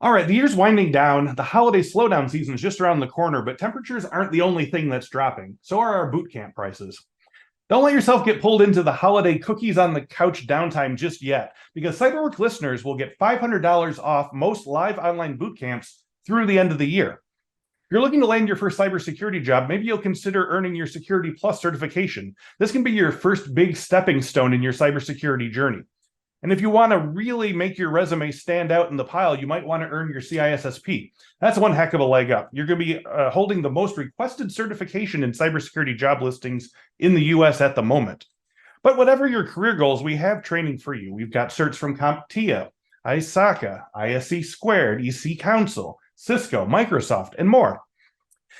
All right, the year's winding down. The holiday slowdown season is just around the corner, but temperatures aren't the only thing that's dropping. So are our boot camp prices. Don't let yourself get pulled into the holiday cookies on the couch downtime just yet, because CyberWork listeners will get $500 off most live online boot camps through the end of the year. If you're looking to land your first cybersecurity job, maybe you'll consider earning your Security Plus certification. This can be your first big stepping stone in your cybersecurity journey. And if you want to really make your resume stand out in the pile, you might want to earn your CISSP. That's one heck of a leg up. You're going to be holding the most requested certification in cybersecurity job listings in the US at the moment. But whatever your career goals, we have training for you. We've got certs from CompTIA, ISACA, ISC Squared, EC Council, Cisco, Microsoft, and more.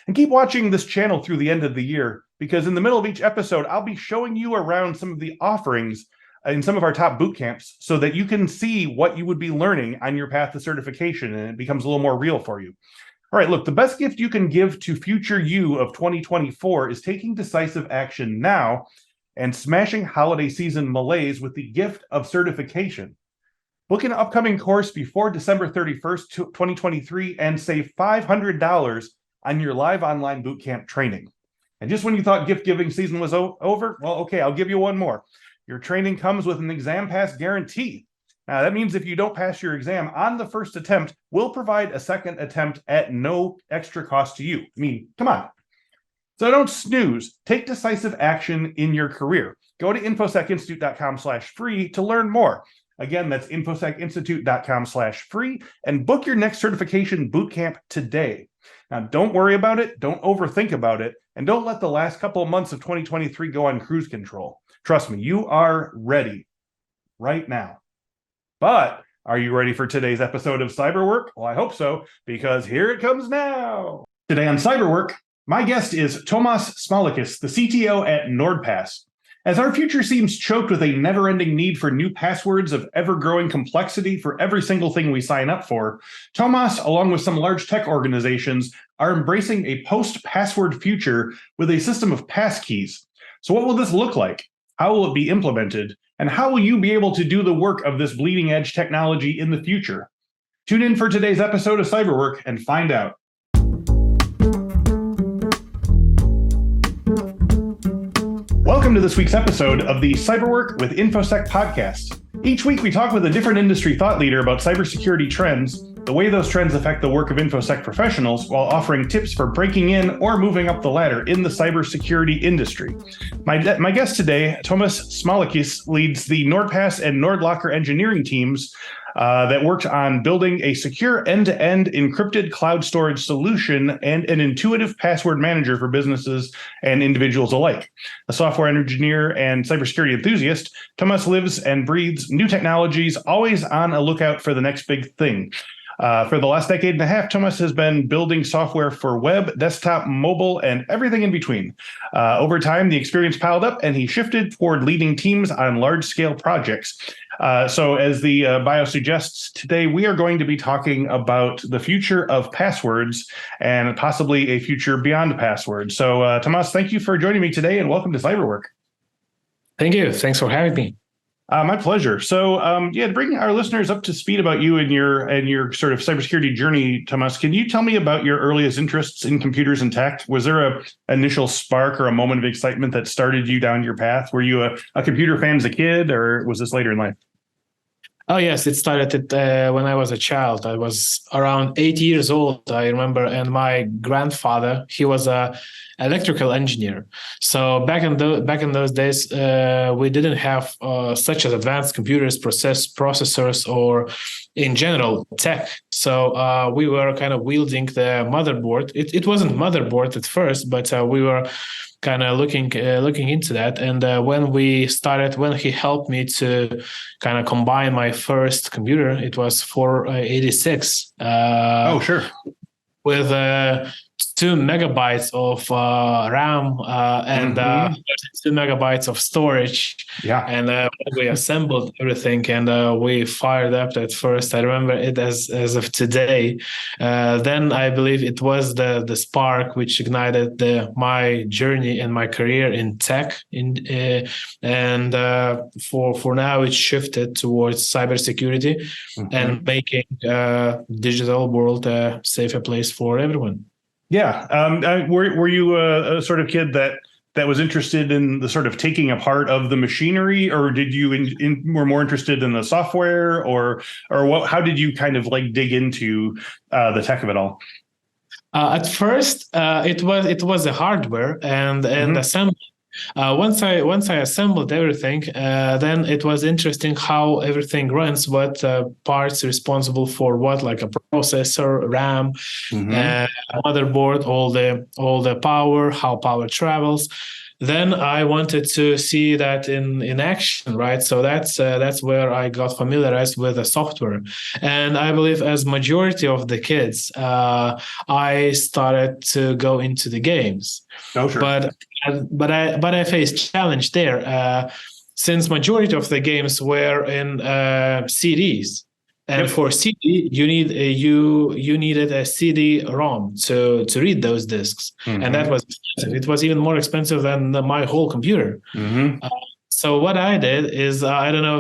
And keep watching this channel through the end of the year, because in the middle of each episode, I'll be showing you around some of the offerings in some of our top boot camps so that you can see what you would be learning on your path to certification, and it becomes a little more real for you. All right, look, the best gift you can give to future you of 2024 is taking decisive action now and smashing holiday season malaise with the gift of certification. Book an upcoming course before December 31st, 2023 and save $500 on your live online bootcamp training. And just when you thought gift giving season was over, well, okay, I'll give you one more. Your training comes with an exam pass guarantee. Now, that means if you don't pass your exam on the first attempt, we'll provide a second attempt at no extra cost to you. I mean, come on. So don't snooze. Take decisive action in your career. Go to infosecinstitute.com/free to learn more. Again, that's infosecinstitute.com/free and book your next certification bootcamp today. Now, don't worry about it. Don't overthink about it. And don't let the last couple of months of 2023 go on cruise control. Trust me, you are ready right now. But are you ready for today's episode of CyberWork? Well, I hope so, because here it comes now. Today on CyberWork, my guest is Tomas Smalakys, the CTO at NordPass. As our future seems choked with a never-ending need for new passwords of ever-growing complexity for every single thing we sign up for, Tomas, along with some large tech organizations, are embracing a post-password future with a system of passkeys. So what will this look like? How will it be implemented? And how will you be able to do the work of this bleeding edge technology in the future? Tune in for today's episode of CyberWork and find out. Welcome to this week's episode of the CyberWork with Infosec podcast. Each week we talk with a different industry thought leader about cybersecurity trends, the way those trends affect the work of Infosec professionals, while offering tips for breaking in or moving up the ladder in the cybersecurity industry. My guest today, Tomas Smalakys, leads the NordPass and NordLocker engineering teams that worked on building a secure end-to-end encrypted cloud storage solution and an intuitive password manager for businesses and individuals alike. A software engineer and cybersecurity enthusiast, Tomas lives and breathes new technologies, always on a lookout for the next big thing. For the last decade and a half, Tomas has been building software for web, desktop, mobile, and everything in between. Over time, the experience piled up, and he shifted toward leading teams on large-scale projects. So as the bio suggests, today we are going to be talking about the future of passwords and possibly a future beyond passwords. So Tomas, thank you for joining me today, and welcome to CyberWork. Thank you. Thanks for having me. My pleasure. So, to bring our listeners up to speed about you and your sort of cybersecurity journey, Tomas, can you tell me about your earliest interests in computers and tech? Was there an initial spark or a moment of excitement that started you down your path? Were you a computer fan as a kid, or was this later in life? Oh, yes. It started when I was a child. I was around 8 years old, I remember. And my grandfather, he was a electrical engineer. So back in those days, we didn't have such as advanced computers, processors, or in general tech. So we were kind of wielding the motherboard. It wasn't motherboard at first, but we were kind of looking into that. And when he helped me to kind of combine my first computer, it was 486. Oh, sure. With 2 megabytes of RAM and 2 megabytes of storage. Yeah. And we assembled everything, and we fired up at first. I remember it as of today. Then I believe it was the spark which ignited my journey and my career in tech. For now, it's shifted towards cybersecurity and making digital world a safer place for everyone. Yeah. Were you a sort of kid that was interested in the sort of taking apart of the machinery, or did you were more interested in the software, or what? How did you kind of like dig into the tech of it all? At first, it was the hardware and assembly. Once I assembled everything, then it was interesting how everything runs, what parts responsible for what, like a processor, RAM, motherboard, all the power, how power travels. Then I wanted to see that in action, right? So that's where I got familiarized with the software, and I believe as majority of the kids, I started to go into the games. Oh, sure. But I faced challenge there, since majority of the games were in CDs. And for CD, you needed a CD-ROM to read those discs, and that was expensive. It was even more expensive than my whole computer. So what I did is, I don't know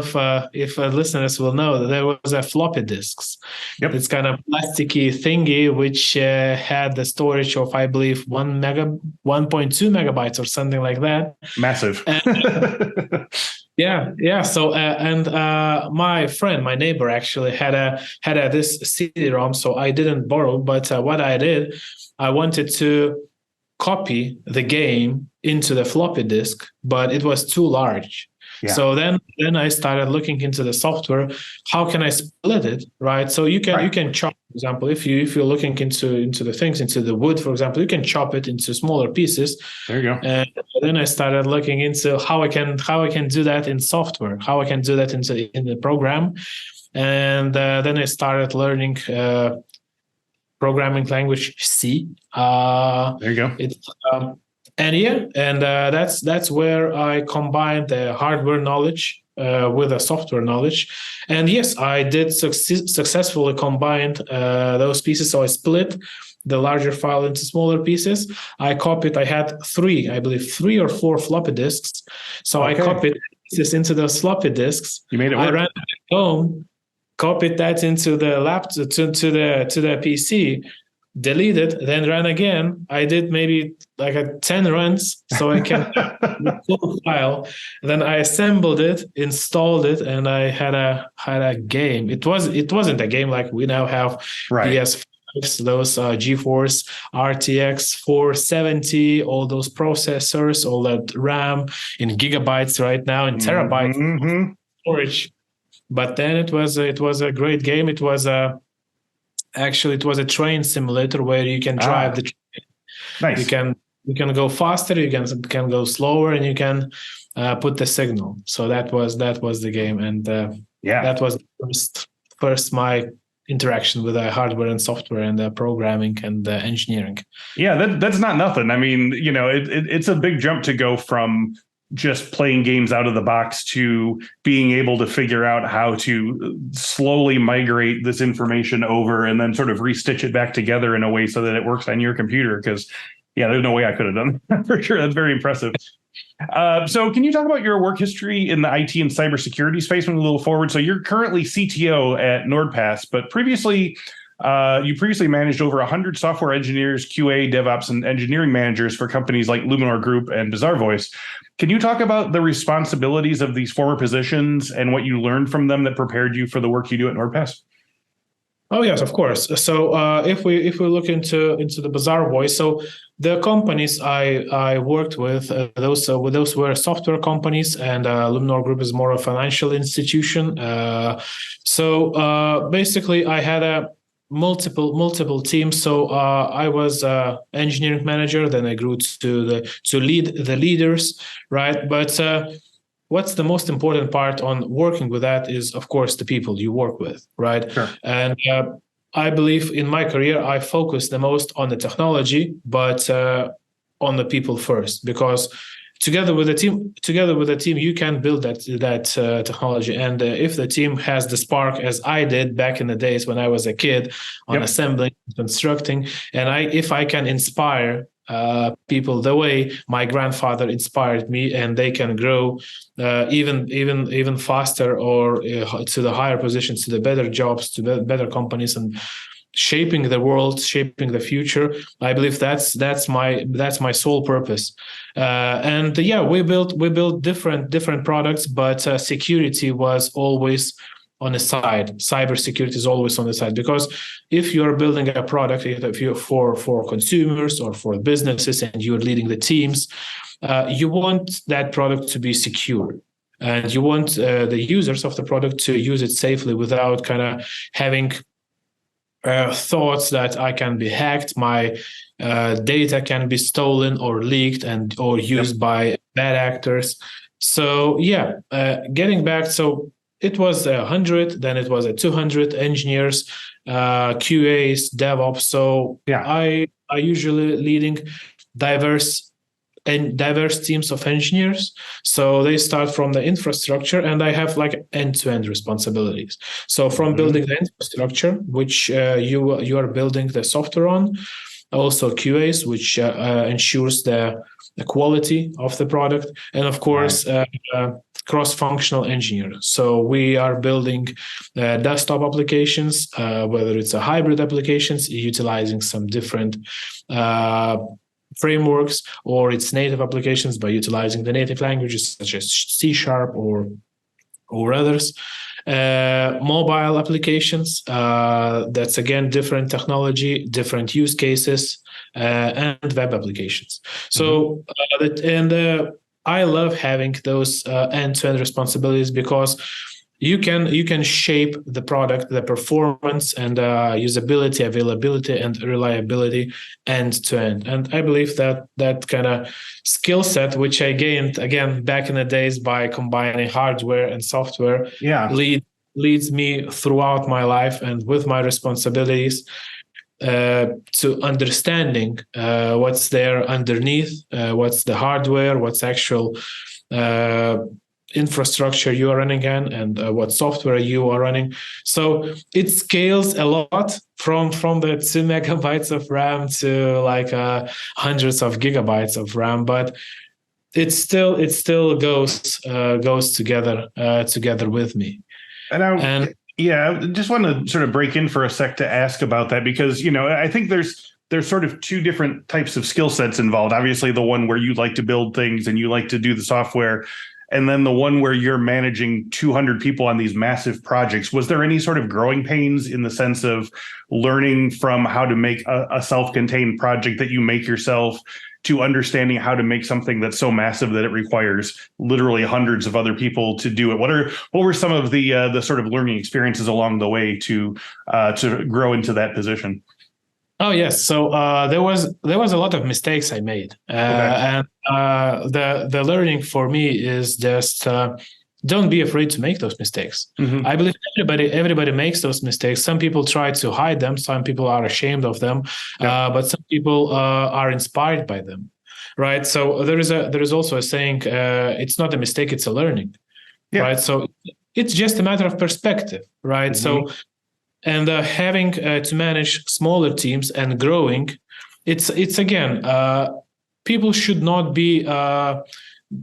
if listeners will know that there was a floppy disks. It's kind of plasticky thingy which had the storage of, I believe, 1.2 megabytes or something like that. Massive. Yeah. So my neighbor actually had this CD-ROM, so I didn't borrow. But what I did, I wanted to copy the game into the floppy disk, but it was too large. Yeah. So then I started looking into the software. How can I split it, right? So you can chop, for example, if you're looking into the things, into the wood, for example, you can chop it into smaller pieces. There you go. And then I started looking into how I can do that in software, how I can do that in the program, and then I started learning programming language C. There you go. That's where I combined the hardware knowledge with the software knowledge. And yes, I did successfully combine those pieces. So I split the larger file into smaller pieces. I copied. I had 3 or 4 floppy disks. So I copied pieces into those floppy disks. You made it work. I ran it home, copied that into the laptop to the PC, deleted, then ran again. I did maybe like 10 runs so I can the full file. And then I assembled it, installed it, and I had a game. It wasn't a game like we now have PS5, those GeForce RTX 470, all those processors, all that RAM in gigabytes right now, in terabytes storage. But then it was a great game. It was a train simulator where you can drive the train. Nice. You can go faster, you can go slower, and you can put the signal. So that was the game, and that was first my interaction with the hardware and software and the programming and the engineering. Yeah, that's not nothing. I mean, it's a big jump to go from just playing games out of the box to being able to figure out how to slowly migrate this information over and then sort of restitch it back together in a way so that it works on your computer. Because, there's no way I could have done that for sure. That's very impressive. So can you talk about your work history in the IT and cybersecurity space moving a little forward? So you're currently CTO at NordPass, but previously you managed over 100 software engineers, QA, DevOps, and engineering managers for companies like Luminor Group and BazarVoice. Can you talk about the responsibilities of these former positions and what you learned from them that prepared you for the work you do at NordPass? Oh yes, of course. So if we look into the BazarVoice, so the companies I worked with, those were software companies, and Luminor Group is more a financial institution. So basically, I had multiple teams. So I was engineering manager, then I grew to lead the leaders, right? But what's the most important part on working with that is, of course, the people you work with, right? Sure. And I believe in my career, I focus the most on the technology, but on the people first, because together with the team, you can build that technology. And if the team has the spark, as I did back in the days when I was a kid, on assembling, constructing, and if I can inspire people the way my grandfather inspired me, and they can grow even faster, or to the higher positions, to the better jobs, to the better companies, and shaping the world, shaping the future. I believe that's my sole purpose. And yeah, we built different products, but security was always on the side. Cybersecurity is always on the side, because if you are building a product, if you're for consumers or for businesses, and you're leading the teams, you want that product to be secure. And you want the users of the product to use it safely without kind of having thoughts that I can be hacked, my data can be stolen or leaked or used by bad actors. So yeah, getting back, so it was 100, then it was 200 engineers, QAs, DevOps. So I usually leading diverse teams of engineers. So they start from the infrastructure, and I have like end-to-end responsibilities. So from building the infrastructure, which you are building the software on, also QAs, which ensures the quality of the product, and of course cross-functional engineers. So we are building desktop applications, whether it's a hybrid applications utilizing some different frameworks, or it's native applications by utilizing the native languages such as C# or others. Mobile applications, that's again different technology, different use cases, and web applications. So I love having those end-to-end responsibilities, because you can shape the product, the performance, and usability, availability, and reliability end to end. And I believe that kind of skill set, which I gained again back in the days by combining hardware and software, leads me throughout my life, and with my responsibilities to understanding what's there underneath, what's the hardware, what's actual infrastructure you are running in, and what software you are running. So it scales a lot from the 2 megabytes of RAM to like hundreds of gigabytes of RAM, but it still goes together with me. And I just want to sort of break in for a sec to ask about that, because I think there's sort of two different types of skill sets involved. Obviously, the one where you like to build things and you like to do the software, and then the one where you're managing 200 people on these massive projects. Was there any sort of growing pains in the sense of learning from how to make a self-contained project that you make yourself, to understanding how to make something that's so massive that it requires literally hundreds of other people to do it? What were some of the sort of learning experiences along the way to grow into that position? Oh yes, so there was a lot of mistakes I made, and the learning for me is just don't be afraid to make those mistakes. I believe everybody makes those mistakes. Some people try to hide them, some people are ashamed of them, but some people are inspired by them, right? So there is also a saying, it's not a mistake, it's a learning, right? So it's just a matter of perspective, right? So. And having to manage smaller teams and growing, it's again, people should not be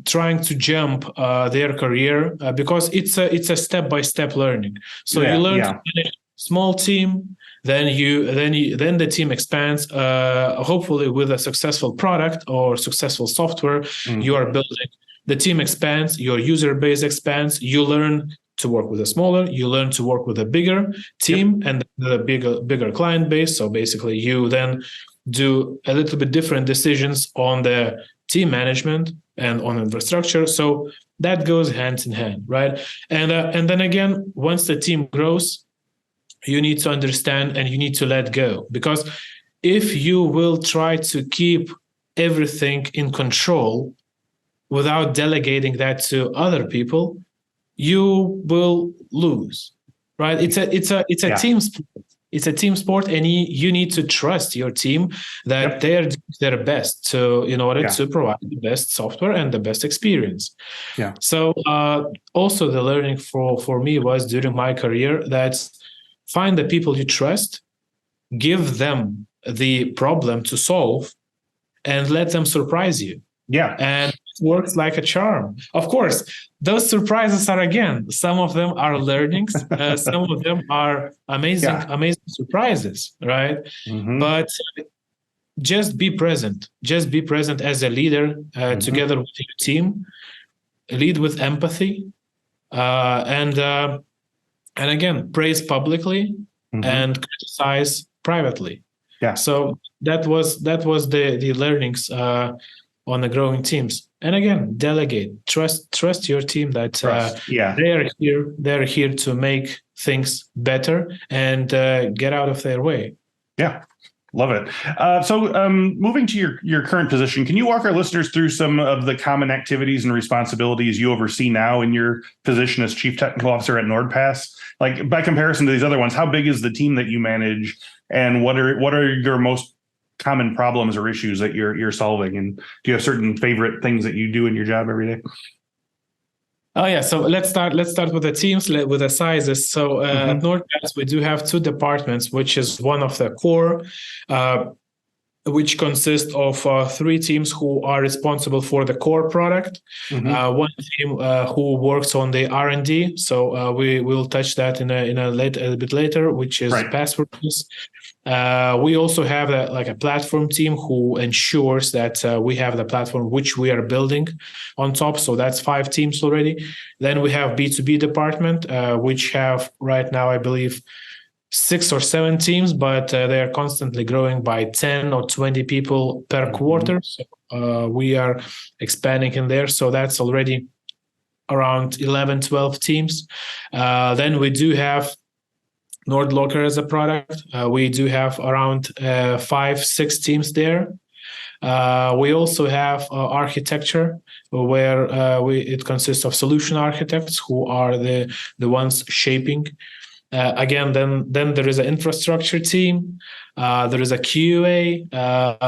trying to jump their career, because it's a step-by-step learning. So you learn to manage small team, then the team expands, hopefully with a successful product or successful software you are building. The team expands, your user base expands, you learn to work with a smaller, you learn to work with a bigger team and the bigger client base. So basically you then do a little bit different decisions on the team management and on infrastructure. So that goes hand in hand, right? And then again, once the team grows, you need to understand and you need to let go, because if you will try to keep everything in control without delegating that to other people, you will lose, right? It's a team sport. it's a team sport, and you need to trust your team that they're doing their best in order to provide the best software and the best experience. Yeah. So also the learning for me was during my career that find the people you trust, give them the problem to solve, and let them surprise you. Yeah. And it works like a charm. Of course, those surprises are, again, some of them are learnings, some of them are amazing surprises, right? But just be present. Just be present as a leader together with your team. Lead with empathy, and again, praise publicly and criticize privately. Yeah. So that was the learnings on the growing teams. And again, delegate. Trust your team that they're here to make things better and get out of their way. Yeah. Love it. So moving to your current position, can you walk our listeners through some of the common activities and responsibilities you oversee now in your position as Chief Technical Officer at NordPass? Like, by comparison to these other ones, how big is the team that you manage, and what are your most common problems or issues that you're solving? And do you have certain favorite things that you do in your job every day? Oh yeah, so let's start with the teams, with the sizes. So at NordPass, we do have two departments, which is one of the core, which consists of three teams who are responsible for the core product. One team who works on the R&D. So we will touch that a bit later, which is passwords. We also have a platform team who ensures that we have the platform which we are building on top. So that's 5 teams already. Then we have B2B department, which have right now, I believe, 6 or 7 teams, but they are constantly growing by 10 or 20 people per quarter. So we are expanding in there. So that's already around 11, 12 teams. Then we do have NordLocker as a product. We do have around 5, 6 teams there. We also have architecture, where it consists of solution architects who are the ones shaping. Again, then there is an infrastructure team. There is a QA.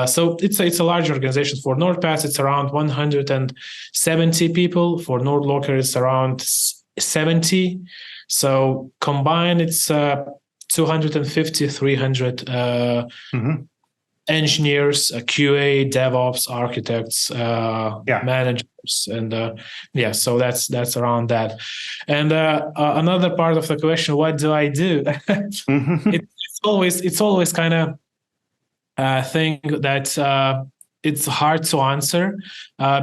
So it's a large organization. For NordPass, it's around 170 people. For NordLocker, it's around 70. So combined, it's 250, 300 engineers, QA, DevOps, architects, managers, and so that's around that. And another part of the question, what do I do? It's always kind of a thing that it's hard to answer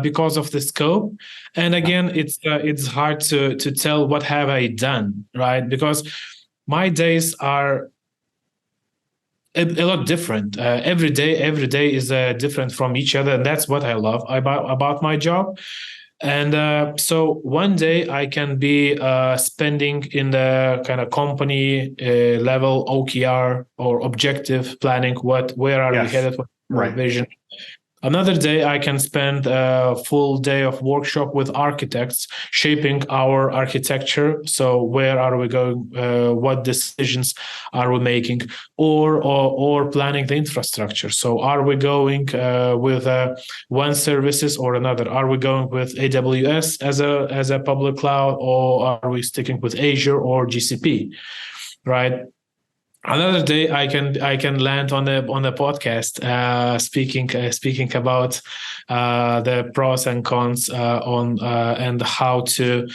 because of the scope. And again, it's hard to tell what have I done, right? Because my days are a lot different. Every day is different from each other, and that's what I love about my job. And so one day I can be spending in the kind of company level OKR or objective planning. Where are we headed? What vision? Another day, I can spend a full day of workshop with architects, shaping our architecture. So where are we going? What decisions are we making? Or planning the infrastructure. So are we going with one services or another? Are we going with AWS as a public cloud, or are we sticking with Azure or GCP? Right. Another day, I can land on the podcast, speaking about the pros and cons and how to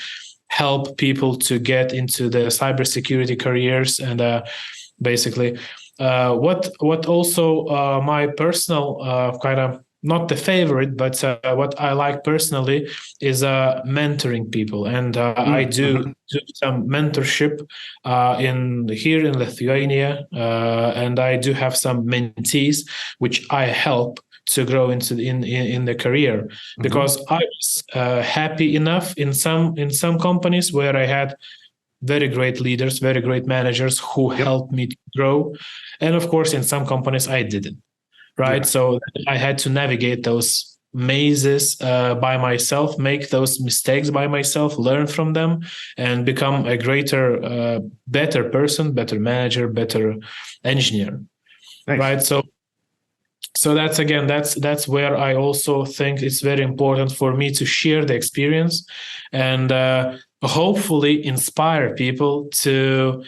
help people to get into the cybersecurity careers, and basically what also my personal kind of, not the favorite, but what I like personally is mentoring people, and I do some mentorship here in Lithuania, and I do have some mentees which I help to grow in the career, because I was happy enough in some companies where I had very great leaders, very great managers who helped me to grow, and of course in some companies I didn't. Right. So I had to navigate those mazes by myself, make those mistakes by myself, learn from them, and become a greater, better person, better manager, better engineer. Nice. Right? So that's where I also think it's very important for me to share the experience and hopefully inspire people to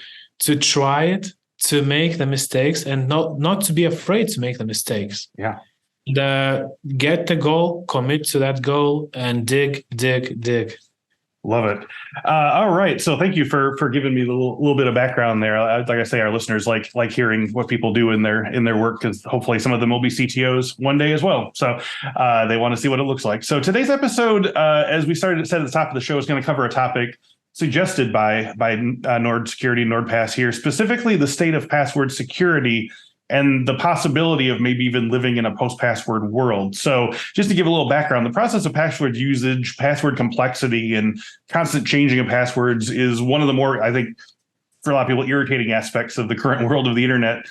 try it, to make the mistakes, and not to be afraid to make the mistakes. Yeah. Get the goal, commit to that goal, and dig. Love it. All right. So thank you for giving me a little bit of background there. Like I say, our listeners like hearing what people do in their work, because hopefully some of them will be CTOs one day as well. So they want to see what it looks like. So today's episode, as we said at the top of the show, is going to cover a topic suggested by Nord Security, NordPass here, specifically the state of password security and the possibility of maybe even living in a post-password world. So just to give a little background, the process of password usage, password complexity, and constant changing of passwords is one of the more, I think, for a lot of people, irritating aspects of the current world of the internet.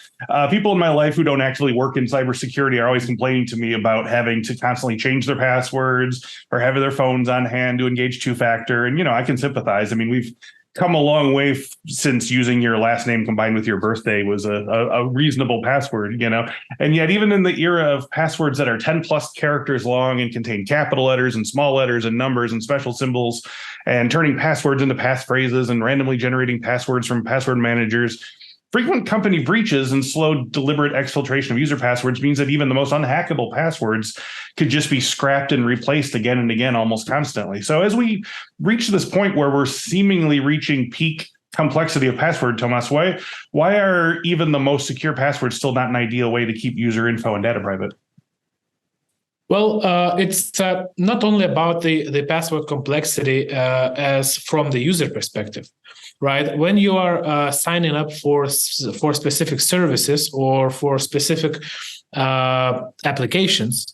People in my life who don't actually work in cybersecurity are always complaining to me about having to constantly change their passwords or having their phones on hand to engage two-factor. And, I can sympathize. I mean, we've come a long way since using your last name combined with your birthday was a reasonable password, and yet even in the era of passwords that are 10 plus characters long and contain capital letters and small letters and numbers and special symbols, and turning passwords into passphrases and randomly generating passwords from password managers, frequent company breaches and slow, deliberate exfiltration of user passwords means that even the most unhackable passwords could just be scrapped and replaced again and again almost constantly. So as we reach this point where we're seemingly reaching peak complexity of password, Tomas, why are even the most secure passwords still not an ideal way to keep user info and data private? Well, it's not only about the password complexity as from the user perspective, right? When you are signing up for specific services or for specific applications,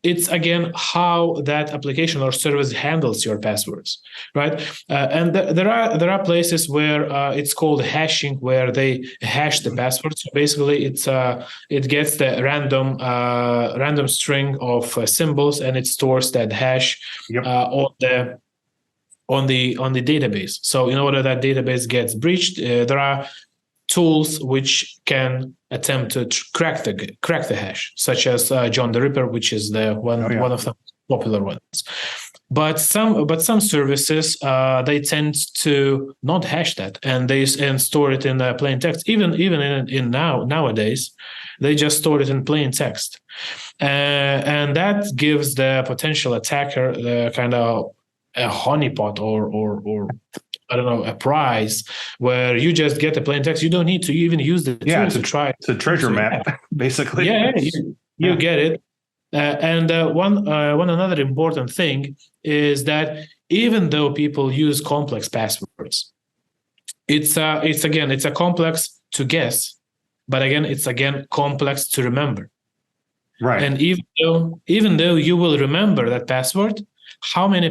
it's again how that application or service handles your passwords, right? And there are places where it's called hashing, where they hash the password. So basically, it gets the random string of symbols and it stores that hash on the database. So in order that database gets breached, there are tools which can attempt to crack the hash, such as John the Ripper, which is the one of the popular ones. But some services they tend to not hash that, and store it in plain text. Even in nowadays, they just store it in plain text, and that gives the potential attacker the kind of a honeypot or I don't know, a prize where you just get the plain text. You don't need to even use the tool to try. It's a treasure map, basically. Yeah, you get it. And one another important thing is that even though people use complex passwords, it's a complex to guess, but again, it's complex to remember. Right. And even though you will remember that password, how many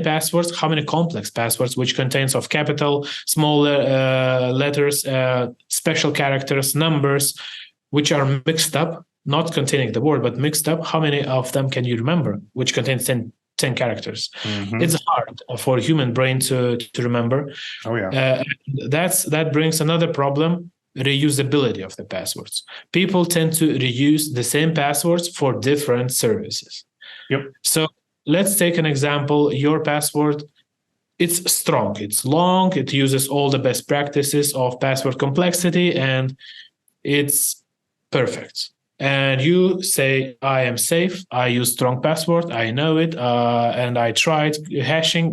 complex passwords, which contains of capital, small letters, special characters, numbers, which are mixed up, not containing the word, but mixed up, how many of them can you remember, which contains 10 characters? Mm-hmm. It's hard for a human brain to remember. Oh, yeah. That brings another problem, reusability of the passwords. People tend to reuse the same passwords for different services. Yep. So let's take an example. Your password, it's strong, it's long, it uses all the best practices of password complexity, and it's perfect. And you say, I am safe, I use strong password, I know it, and I tried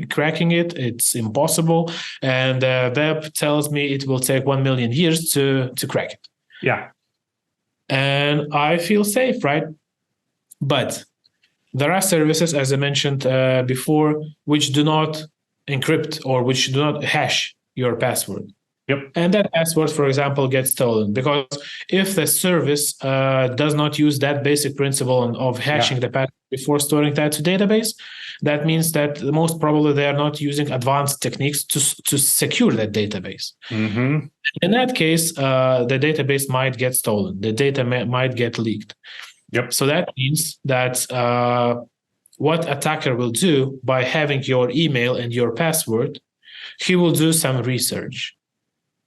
cracking it, it's impossible. And web tells me it will take 1 million years to crack it. Yeah. And I feel safe, right? But there are services, as I mentioned before, which do not encrypt or which do not hash your password. Yep. And that password, for example, gets stolen, because if the service does not use that basic principle of hashing the password before storing that to database, that means that most probably they are not using advanced techniques to secure that database. Mm-hmm. In that case, the database might get stolen. The data might get leaked. Yep. So that means that what attacker will do by having your email and your password, he will do some research,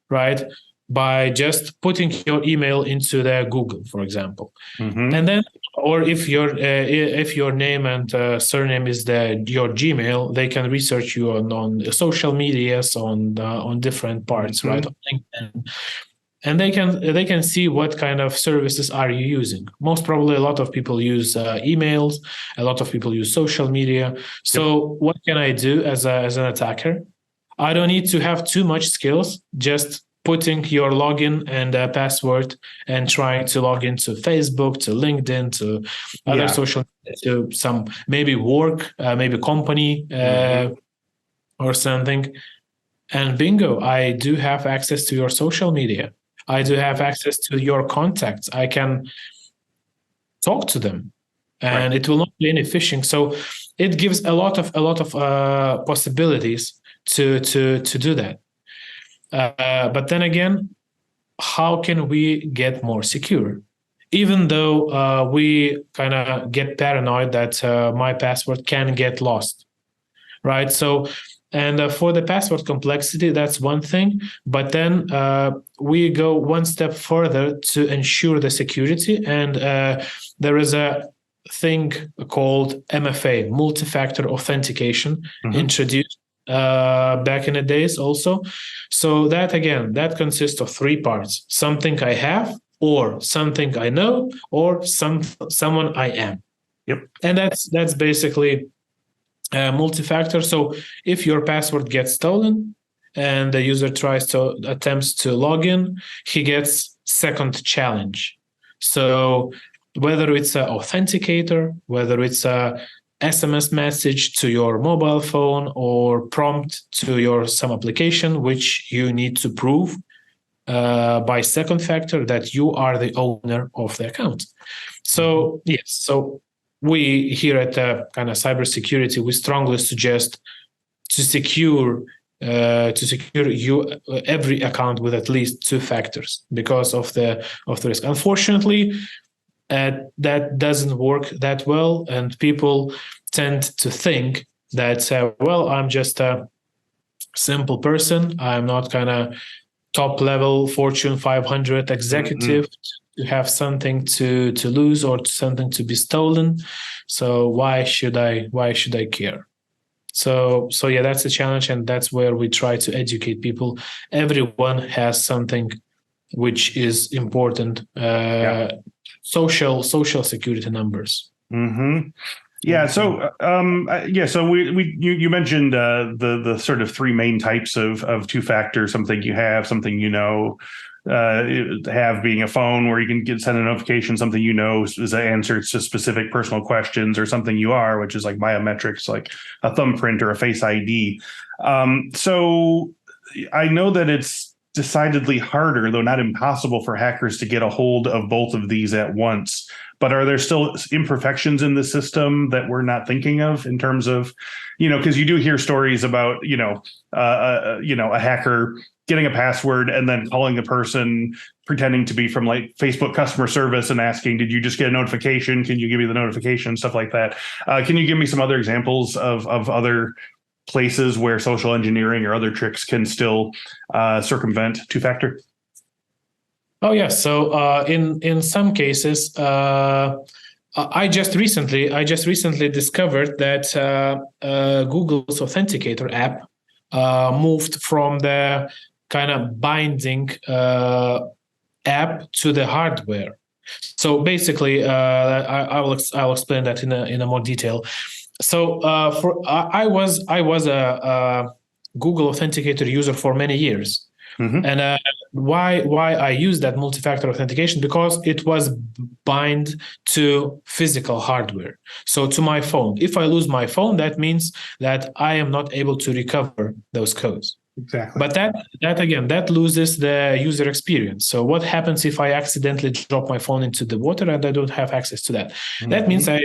right? By just putting your email into the Google, for example, and then, or if your name and surname is your Gmail, they can research you on social medias, on different parts, right? On LinkedIn. And they can see what kind of services are you using. Most probably, a lot of people use emails. A lot of people use social media. So what can I do as an attacker? I don't need to have too much skills. Just putting your login and password and trying to log into Facebook, to LinkedIn, to other social, to some maybe work, maybe company or something. And bingo, I do have access to your social media. I do have access to your contacts. I can talk to them, and it will not be any phishing. So it gives a lot of possibilities to do that. But then again, how can we get more secure? Even though we kind of get paranoid that my password can get lost, right? So. And for the password complexity, that's one thing. But then we go one step further to ensure the security. And there is a thing called MFA, multi-factor authentication, introduced back in the days also. So that, again, that consists of 3 parts: something I have, or something I know, or someone I am. Yep. And that's basically multi-factor. So if your password gets stolen and the user attempts to log in, he gets second challenge. So whether it's an authenticator, whether it's a SMS message to your mobile phone, or prompt to some application, which you need to prove by second factor that you are the owner of the account. So yes, so we here at kind of cybersecurity, we strongly suggest to secure every account with at least 2 factors because of the risk. Unfortunately, that doesn't work that well, and people tend to think that well, I'm just a simple person. I'm not kind of top level Fortune 500 executive to have something to lose or something to be stolen. So why should I care? So yeah, that's a challenge, and that's where we try to educate people. Everyone has something which is important. Social security numbers. Yeah. So, So you mentioned the sort of 3 main types of 2-factor: something you have, something you know. Have being a phone where you can send a notification, something you know is an answer to specific personal questions, or something you are, which is like biometrics, like a thumbprint or a face ID. So I know that it's decidedly harder, though not impossible, for hackers to get a hold of both of these at once. But are there still imperfections in the system that we're not thinking of in terms of, because you do hear stories about, a hacker getting a password and then calling the person pretending to be from like Facebook customer service and asking, did you just get a notification? Can you give me the notification? Stuff like that. Can you give me some other examples of other places where social engineering or other tricks can still circumvent 2-factor? Oh yes. So in some cases, I just recently discovered that Google's Authenticator app moved from the kind of binding app to the hardware. So basically, I'll explain that in a more detail. So I was a Google Authenticator user for many years. And why I use that multi-factor authentication? Because it was bind to physical hardware. So to my phone. If I lose my phone, that means that I am not able to recover those codes. Exactly. But that loses the user experience. So what happens if I accidentally drop my phone into the water and I don't have access to that? That means I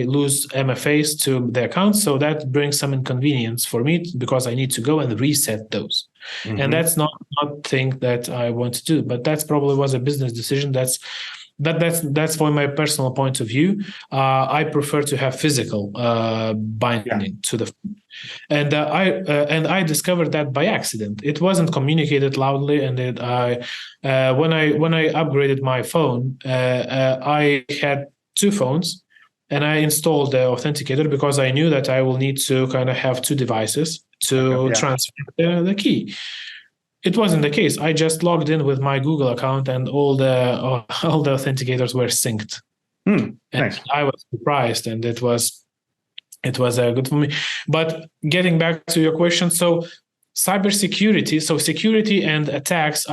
lose MFAs to the account. So that brings some inconvenience for me because I need to go and reset those. And that's not thing that I want to do. But that's probably was a business decision. That's that's from my personal point of view. I prefer to have physical binding to the phone. And I discovered that by accident. It wasn't communicated loudly, and when I upgraded my phone, I had two phones, and I installed the authenticator because I knew that I will need to kind of have two devices to transfer the key. It wasn't the case. I just logged in with my Google account, and all the authenticators were synced. And nice. I was surprised, and it was good for me. But getting back to your question, so cybersecurity, so security and attacks they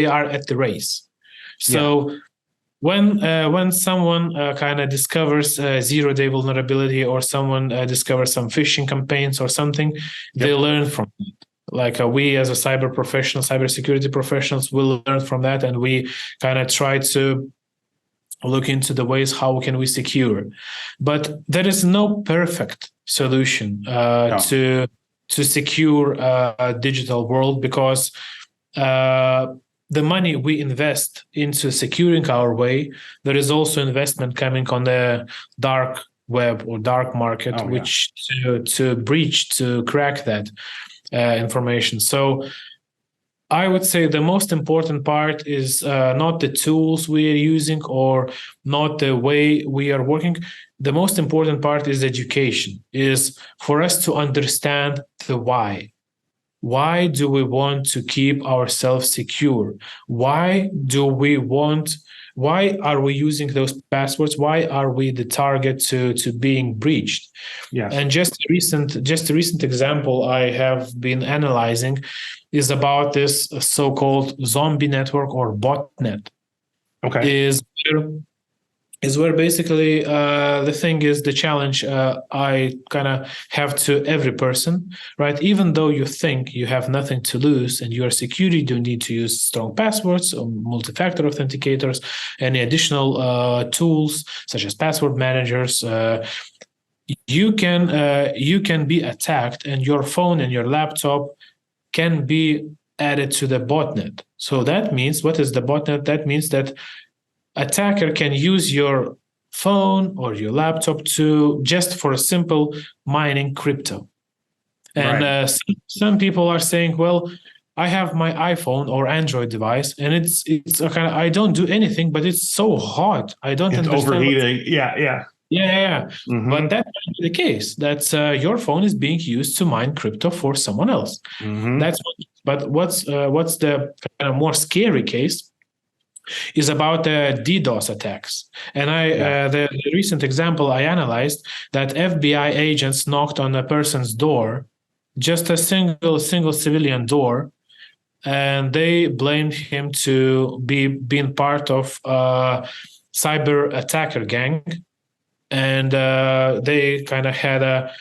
are at the race. So when someone kind of discovers zero-day vulnerability, or someone discovers some phishing campaigns or something, they learn from it. Like we as a cybersecurity professionals will learn from that, and we kind of try to look into the ways how can we secure. But there is no perfect solution to secure a digital world, because the money we invest into securing our way, there is also investment coming on the dark web or dark market, which to breach, to crack that information. So I would say the most important part is not the tools we are using or not the way we are working. The most important part is education, is for us to understand the why. Why do we want to keep ourselves secure? Why are we using those passwords? Why are we the target to being breached? Yes. And just a recent example I have been analyzing is about this so-called zombie network or botnet. Is where basically the thing is, the challenge I kind of have to every person, right? Even though you think you have nothing to lose and you are secure, you don't need to use strong passwords or multi-factor authenticators, any additional tools such as password managers. You can be attacked, and your phone and your laptop can be added to the botnet. So that means, what is the botnet? That means that attacker can use your phone or your laptop to just for a simple mining crypto. And some people are saying, well, I have my iPhone or Android device, and it's a kind of, I don't do anything, but it's so hot. I don't understand. Overheating. Yeah. Mm-hmm. But that might be the case. That's your phone is being used to mine crypto for someone else. Mm-hmm. But what's the kind of more scary case is about the DDoS attacks. And the recent example I analyzed, that FBI agents knocked on a person's door, just a single civilian door, and they blamed him to being part of a cyber attacker gang. And they kind of had a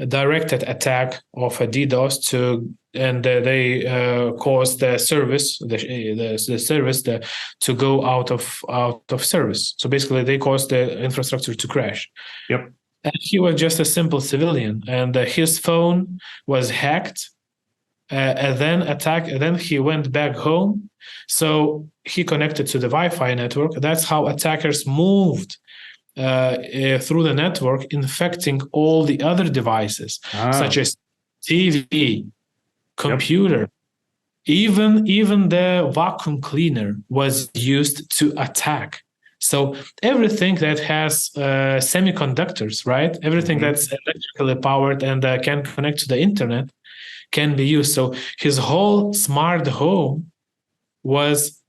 directed attack of a DDoS and they caused the service, the service to go out of service. So basically, they caused the infrastructure to crash. Yep. And he was just a simple civilian, and his phone was hacked. And then he went back home. So he connected to the Wi-Fi network. That's how attackers moved through the network, infecting all the other devices, such as TV, computer, even the vacuum cleaner was used to attack. So everything that has semiconductors, right? Everything that's electrically powered and can connect to the internet can be used. So his whole smart home was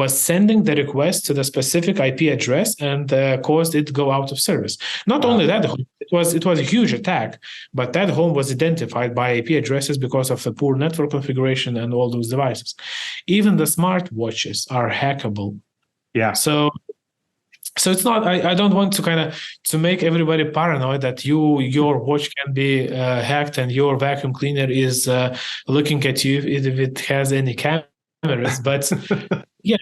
sending the request to the specific IP address and caused it to go out of service. Not only that, it was a huge attack, but that home was identified by IP addresses because of the poor network configuration and all those devices. Even the smart-watches are hackable. Yeah. So it's not. I don't want to to make everybody paranoid that your watch can be hacked and your vacuum cleaner is looking at you if it has any cameras, but. Yeah,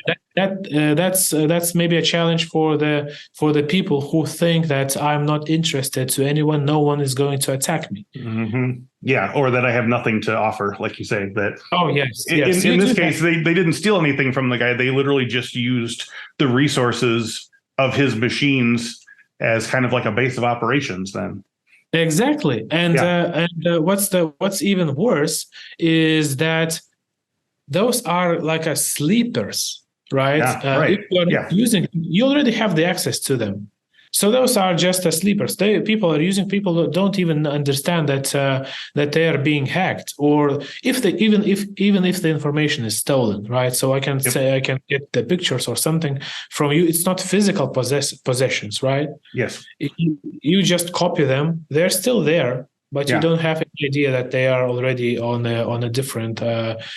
that's maybe a challenge for the people who think that I'm not interested to anyone, no one is going to attack me. Mm-hmm. Yeah, or that I have nothing to offer, like you say. That yes. In this case, they didn't steal anything from the guy. They literally just used the resources of his machines as kind of like a base of operations. Then Exactly, and what's even worse is that those are like a sleepers, right? yeah, right, If you are not yeah. using, you already have the access to them. So those are just sleepers. People are using. People don't even understand that they are being hacked, or if they even if the information is stolen, right? So I can say I can get the pictures or something from you. It's not physical possessions, right? Yes. You just copy them. They're still there, but you Yeah. don't have any idea that they are already on a different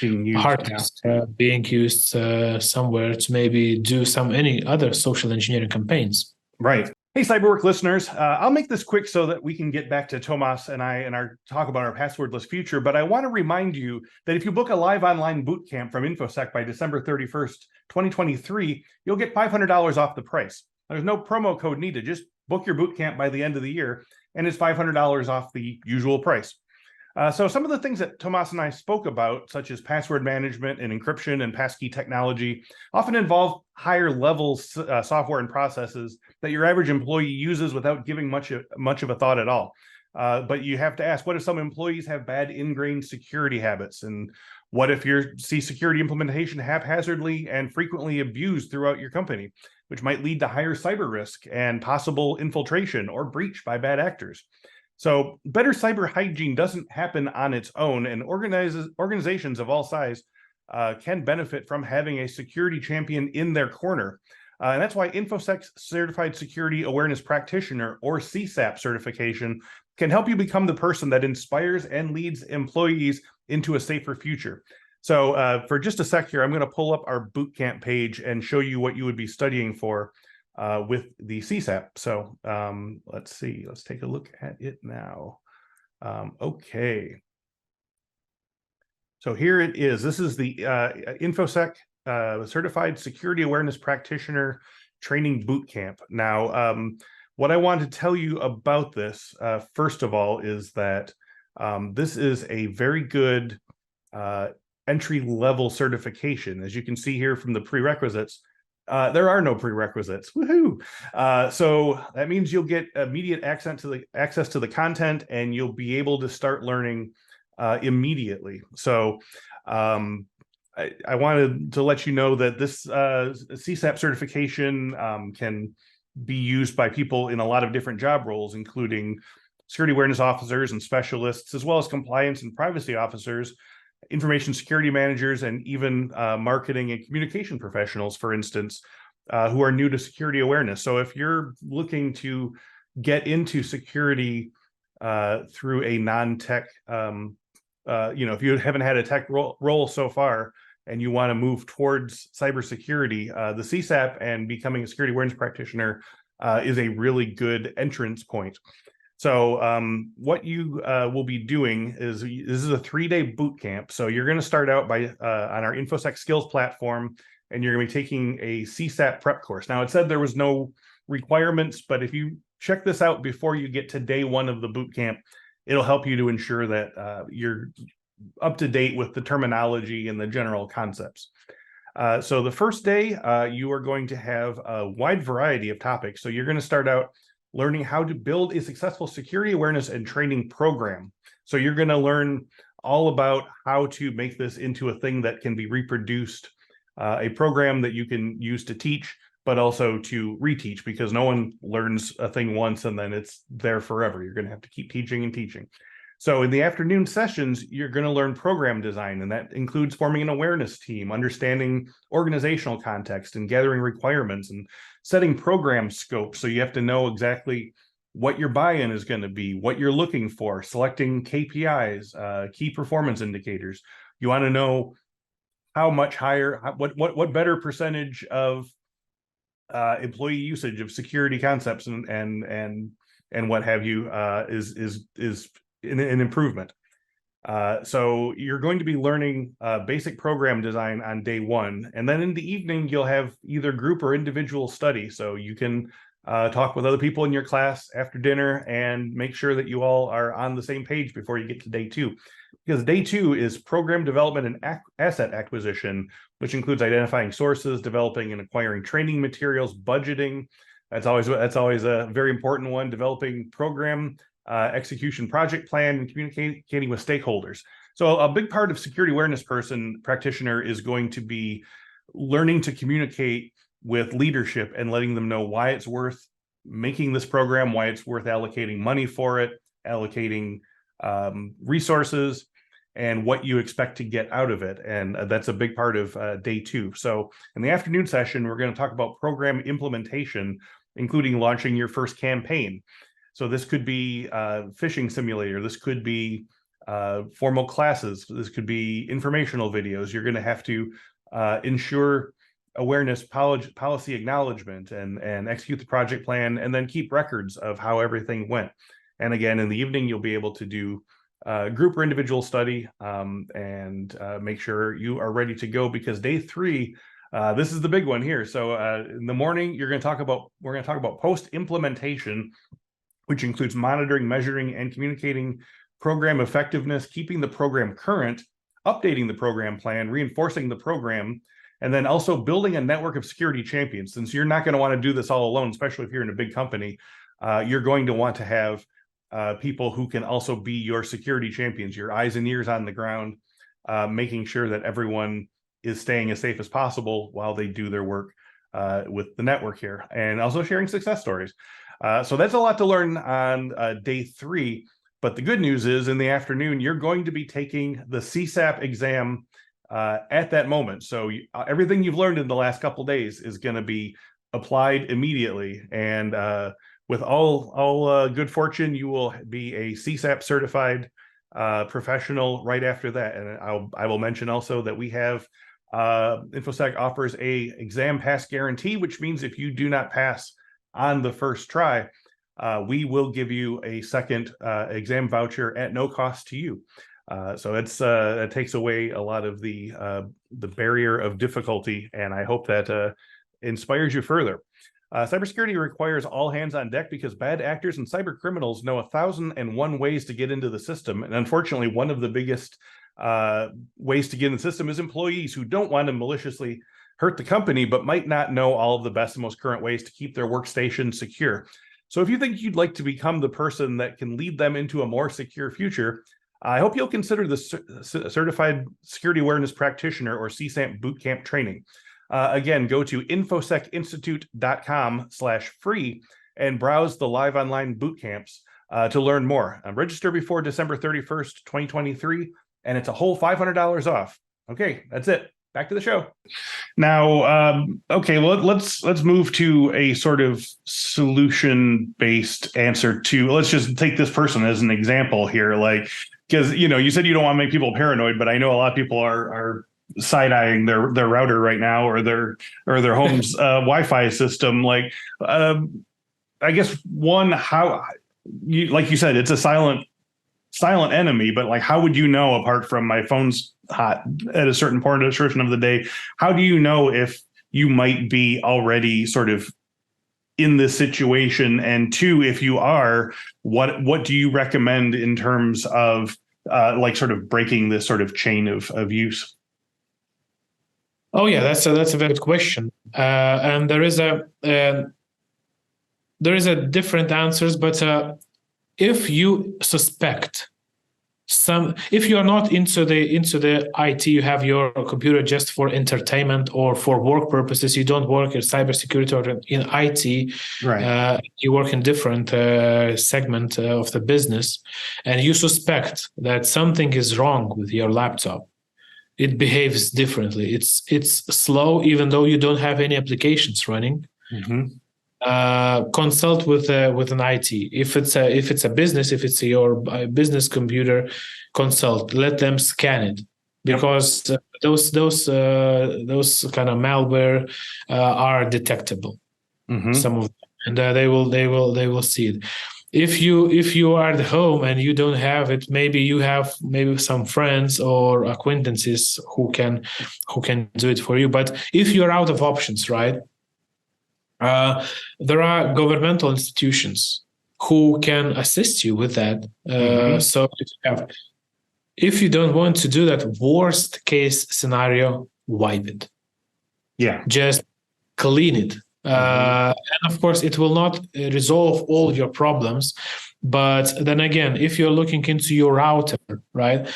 Being used. hard disk, being used somewhere to maybe do any other social engineering campaigns. Right. Hey, Cyberwork listeners, I'll make this quick so that we can get back to Tomas and I and our talk about our passwordless future. But I want to remind you that if you book a live online boot camp from Infosec by December 31st, 2023, you'll get $500 off the price. There's no promo code needed. Just book your boot camp by the end of the year, and it's $500 off the usual price. So some of the things that Tomas and I spoke about, such as password management and encryption and passkey technology, often involve higher level software and processes that your average employee uses without giving much of a thought at all. But you have to ask, what if some employees have bad ingrained security habits? And what if you see security implementation haphazardly and frequently abused throughout your company, which might lead to higher cyber risk and possible infiltration or breach by bad actors? So better cyber hygiene doesn't happen on its own, and organizations of all size can benefit from having a security champion in their corner. And that's why Infosec's Certified Security Awareness Practitioner, or CSAP certification, can help you become the person that inspires and leads employees into a safer future. So for just a sec here, I'm going to pull up our bootcamp page and show you what you would be studying for with the CSAP. So let's see. Let's take a look at it now. Okay. So here it is. This is the Infosec Certified Security Awareness Practitioner Training Bootcamp. Now, what I want to tell you about this, first of all, is that this is a very good entry-level certification. As you can see here from the prerequisites, there are no prerequisites. Woohoo! So that means you'll get immediate access to the content, and you'll be able to start learning immediately. So I wanted to let you know that this CSAP certification can be used by people in a lot of different job roles, including security awareness officers and specialists, as well as compliance and privacy officers, information security managers, and even marketing and communication professionals, for instance, who are new to security awareness. So if you're looking to get into security through a non-tech, if you haven't had a tech role so far and you want to move towards cybersecurity, the CSAP and becoming a security awareness practitioner is a really good entrance point. So what you will be doing is, this is a 3-day boot camp. So you're going to start out by on our Infosec skills platform, and you're going to be taking a CSAP prep course. Now, it said there was no requirements, but if you check this out before you get to day 1 of the boot camp, it'll help you to ensure that you're up to date with the terminology and the general concepts. So the first day, you are going to have a wide variety of topics. So you're going to start out learning how to build a successful security awareness and training program. So you're going to learn all about how to make this into a thing that can be reproduced, a program that you can use to teach, but also to reteach, because no one learns a thing once and then it's there forever. You're going to have to keep teaching and teaching. So in the afternoon sessions, you're going to learn program design, and that includes forming an awareness team, understanding organizational context, and gathering requirements, and setting program scope. So you have to know exactly what your buy-in is going to be, what you're looking for, selecting KPIs, key performance indicators. You want to know how much higher, what better percentage of employee usage of security concepts and what have you is an improvement. So you're going to be learning basic program design on day one, and then in the evening you'll have either group or individual study. So you can talk with other people in your class after dinner and make sure that you all are on the same page before you get to day two. Because day two is program development and asset acquisition, which includes identifying sources, developing and acquiring training materials, budgeting. That's always a very important one. Developing program execution project plan, and communicating with stakeholders. So a big part of security awareness practitioner is going to be learning to communicate with leadership and letting them know why it's worth making this program, why it's worth allocating money for it, allocating resources, and what you expect to get out of it. And that's a big part of day two. So in the afternoon session, we're going to talk about program implementation, including launching your first campaign. So this could be phishing simulator. This could be formal classes. This could be informational videos. You're going to have to ensure awareness, policy acknowledgement, and execute the project plan, and then keep records of how everything went. And again, in the evening, you'll be able to do group or individual study and make sure you are ready to go, because day three, this is the big one here. So in the morning, we're going to talk about post implementation, which includes monitoring, measuring, and communicating program effectiveness, keeping the program current, updating the program plan, reinforcing the program, and then also building a network of security champions. Since you're not going to want to do this all alone, especially if you're in a big company, you're going to want to have people who can also be your security champions, your eyes and ears on the ground, making sure that everyone is staying as safe as possible while they do their work with the network here, and also sharing success stories. So that's a lot to learn on day three. But the good news is, in the afternoon, you're going to be taking the CSAP exam at that moment. So everything you've learned in the last couple of days is going to be applied immediately. And with all good fortune, you will be a CSAP certified professional right after that. And I will mention also that we have Infosec offers a exam pass guarantee, which means if you do not pass on the first try, we will give you a second exam voucher at no cost to you. So it takes away a lot of the barrier of difficulty, and I hope that inspires you further. Cybersecurity requires all hands on deck because bad actors and cyber criminals know 1,001 ways to get into the system. And unfortunately, one of the biggest ways to get in the system is employees who don't want to maliciously hurt the company, but might not know all of the best and most current ways to keep their workstation secure. So if you think you'd like to become the person that can lead them into a more secure future, I hope you'll consider the Certified Security Awareness Practitioner, or CSAMP Bootcamp training. Again, go to infosecinstitute.com/free and browse the live online bootcamps to learn more. Register before December 31st, 2023, and it's a whole $500 off. Okay, that's it. Back to the show. Now, okay, well, let's move to a sort of solution-based answer to, let's just take this person as an example here, like, because, you said you don't want to make people paranoid, but I know a lot of people are side-eyeing their router right now, or their home's Wi-Fi system. Like, I guess like you said, it's a silent enemy, but like, how would you know, apart from my phone's hot at a certain portion of the day, how do you know if you might be already sort of in this situation? And two, if you are, what do you recommend in terms of like sort of breaking this sort of chain of use? Oh yeah, that's a very good question, and there is a different answers, but if you suspect if you are not into the IT, you have your computer just for entertainment or for work purposes, you don't work in cybersecurity or in IT, right? You work in different segment of the business, and you suspect that something is wrong with your laptop. It behaves differently. It's slow, even though you don't have any applications running. Mm-hmm. Consult with an IT. If it's a business, if it's your business computer, consult. Let them scan it, because those kind of malware are detectable. Mm-hmm. Some of them, and they will see it. if you are at home and you don't have it, maybe you have maybe some friends or acquaintances who can do it for you. But if you're out of options, right, there are governmental institutions who can assist you with that. So if you don't want to do that, worst case scenario, wipe it. Yeah. Just clean it. And of course, it will not resolve all your problems. But then again, if you're looking into your router, right,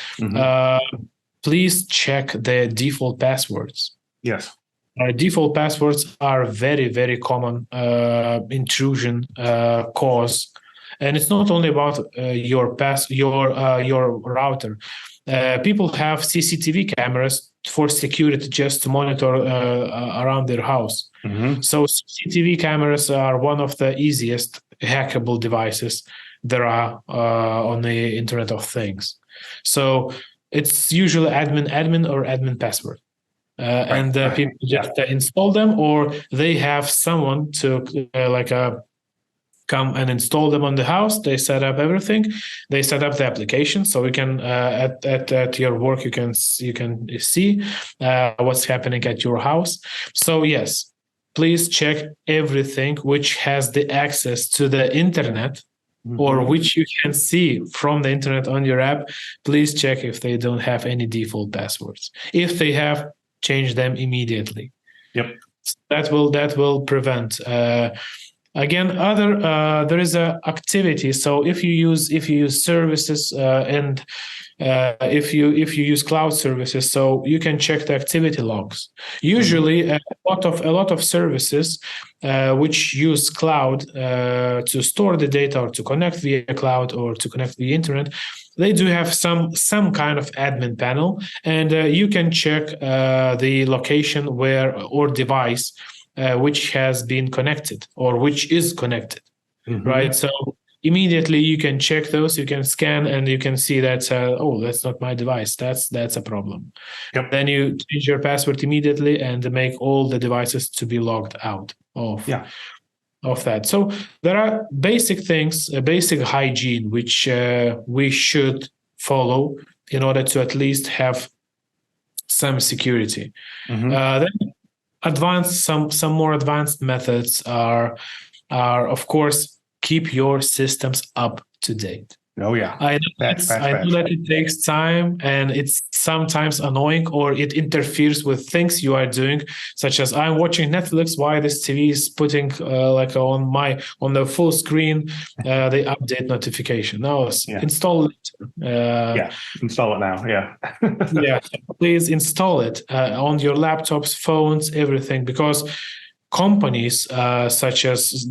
please check the default passwords. Yes. Default passwords are very, very common intrusion cause. And it's not only about your router. People have CCTV cameras for security, just to monitor around their house. So CCTV cameras are one of the easiest hackable devices there are on the Internet of Things. So it's usually admin or admin password. And people just install them, or they have someone to come and install them on the house. They set up everything. They set up the application, so you can at your work you can see what's happening at your house. So yes, please check everything which has the access to the internet or which you can see from the internet on your app. Please check if they don't have any default passwords. If they have, change them immediately. Yep. That will prevent. Again, there is a activity. So if you use services and if you use cloud services, so you can check the activity logs. Usually, a lot of services which use cloud to store the data or to connect via cloud or to connect via internet, they do have some kind of admin panel, and you can check the location where or device which has been connected or which is connected, right? So immediately you can check those, you can scan, and you can see that, oh, that's not my device. That's a problem. Yep. Then you change your password immediately and make all the devices to be logged out of that. So there are basic things, basic hygiene, which we should follow in order to at least have some security. Then some more advanced methods are of course, keep your systems up to date. Oh yeah. I know that it takes time and it's sometimes annoying, or it interferes with things you are doing, such as I'm watching Netflix. Why this TV is putting on the full screen the update notification? Now install it. Install it now. Yeah. Please install it on your laptops, phones, everything, because companies such as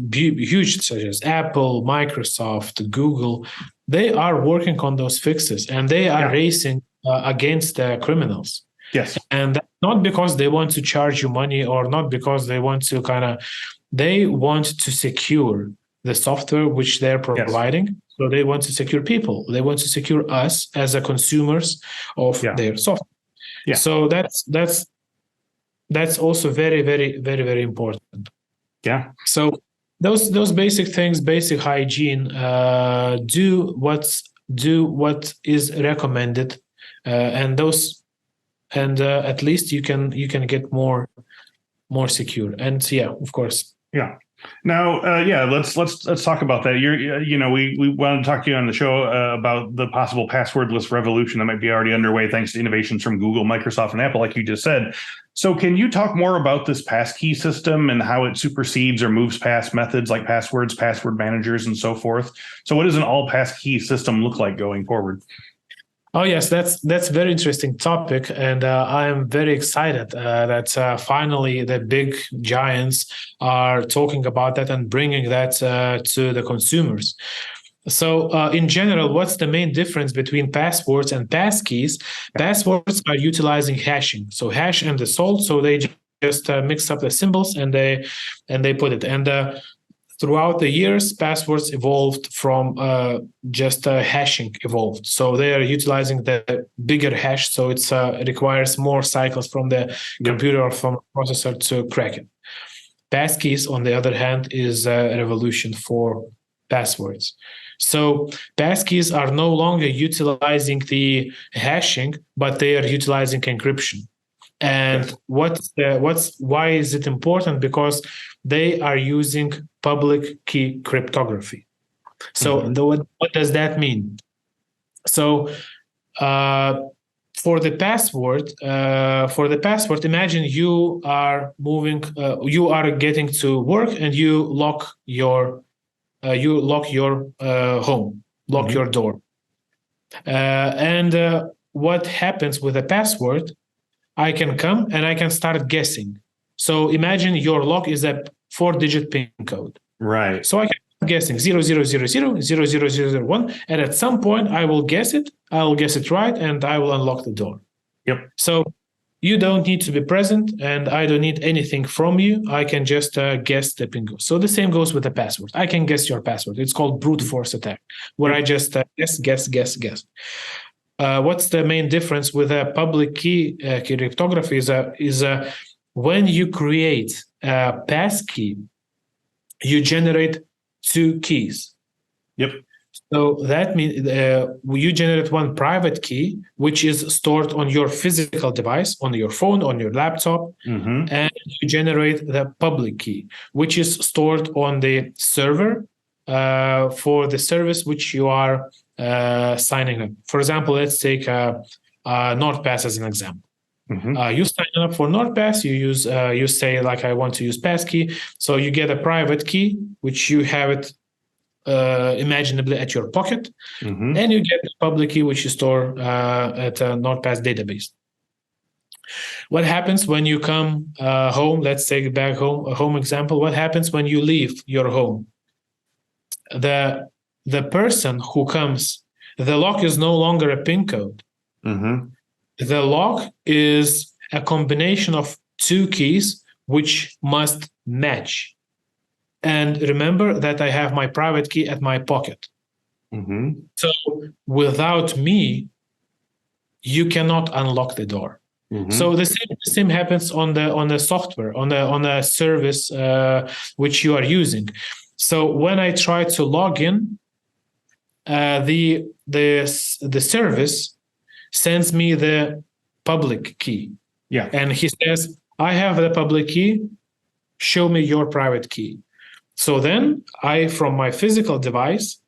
Apple, Microsoft, Google, they are working on those fixes, and they are racing against the criminals. Yes. And that's not because they want to charge you money, or not because they want to they want to secure the software which they're providing. Yes. So they want to secure people. They want to secure us as a consumers of their software. Yeah. So that's also very, very, very, very important. Yeah. So those basic things, basic hygiene, do what is recommended, and at least you can get more secure. And of course. Yeah. Now, let's talk about that. We want to talk to you on the show about the possible passwordless revolution that might be already underway thanks to innovations from Google, Microsoft, and Apple, like you just said. So can you talk more about this passkey system and how it supersedes or moves past methods like passwords, password managers, and so forth? So what does an all passkey system look like going forward? Oh yes, that's a very interesting topic, and I am very excited that finally the big giants are talking about that and bringing that to the consumers. So in general, what's the main difference between passwords and passkeys? Passwords are utilizing hashing, so hash and the salt. So they just mix up the symbols and they put it. And throughout the years, passwords evolved from just hashing evolved. So they are utilizing the bigger hash. So it requires more cycles from the computer or from the processor to crack it. Passkeys, on the other hand, is a revolution for passwords. So passkeys are no longer utilizing the hashing, but they are utilizing encryption. And why is it important? Because they are using public key cryptography. So what does that mean? So for the password, imagine you are moving, you are getting to work, and you lock your home, lock your door. And what happens with a password? I can come and I can start guessing. So imagine your lock is a 4-digit PIN code. Right. So I can start guessing 0000000001, and at some point I will guess it. I'll guess it right, and I will unlock the door. Yep. So you don't need to be present, and I don't need anything from you. I can just guess the PIN code. So the same goes with the password. I can guess your password. It's called brute force attack, where I just guess. What's the main difference with a public key cryptography is when you create a passkey, you generate 2 keys. Yep. So that means you generate one private key, which is stored on your physical device, on your phone, on your laptop, and you generate the public key, which is stored on the server for the service which you are signing up. For example, let's take NordPass as an example. You sign up for NordPass. You say, like, I want to use passkey. So you get a private key, which you have it imaginably at your pocket, and you get the public key, which you store at a NordPass database. What happens when you come home? Let's take back home, a home example. What happens when you leave your home? The person who comes, the lock is no longer a PIN code. The lock is a combination of 2 keys which must match. And remember that I have my private key at my pocket. So without me, you cannot unlock the door. So the same happens on the software, on the service which you are using. So when I try to log in, the service sends me the public key. Yeah. And he says, I have the public key, show me your private key. So then from my physical device,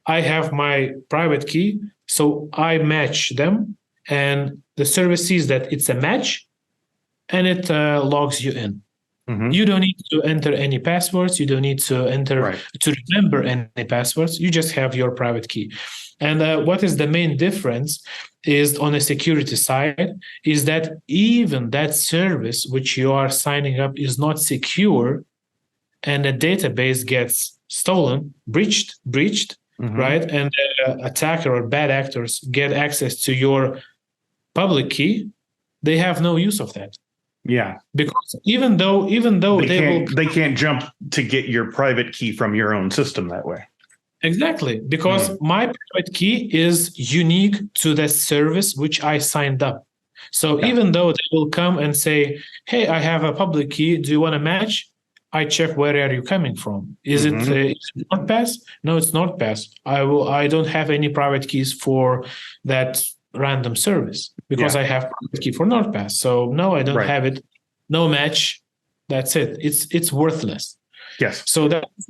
I have my private key. So I match them, and the service sees that it's a match, and it logs you in. You don't need to enter any passwords. You don't need to to remember any passwords. You just have your private key. And what is the main difference is on the security side is that even that service which you are signing up is not secure, and the database gets stolen, breached, right? And the attacker or bad actors get access to your public key. They have no use of that. Yeah, because even though they can't jump to get your private key from your own system that way. Exactly, because my private key is unique to the service which I signed up. So even though they will come and say, "Hey, I have a public key. Do you want to match?" I check, where are you coming from? Is it NordPass? No, it's NordPass. I don't have any private keys for that random service because I have private key for NordPass. So no, I don't have it. No match. That's it. It's worthless. Yes. So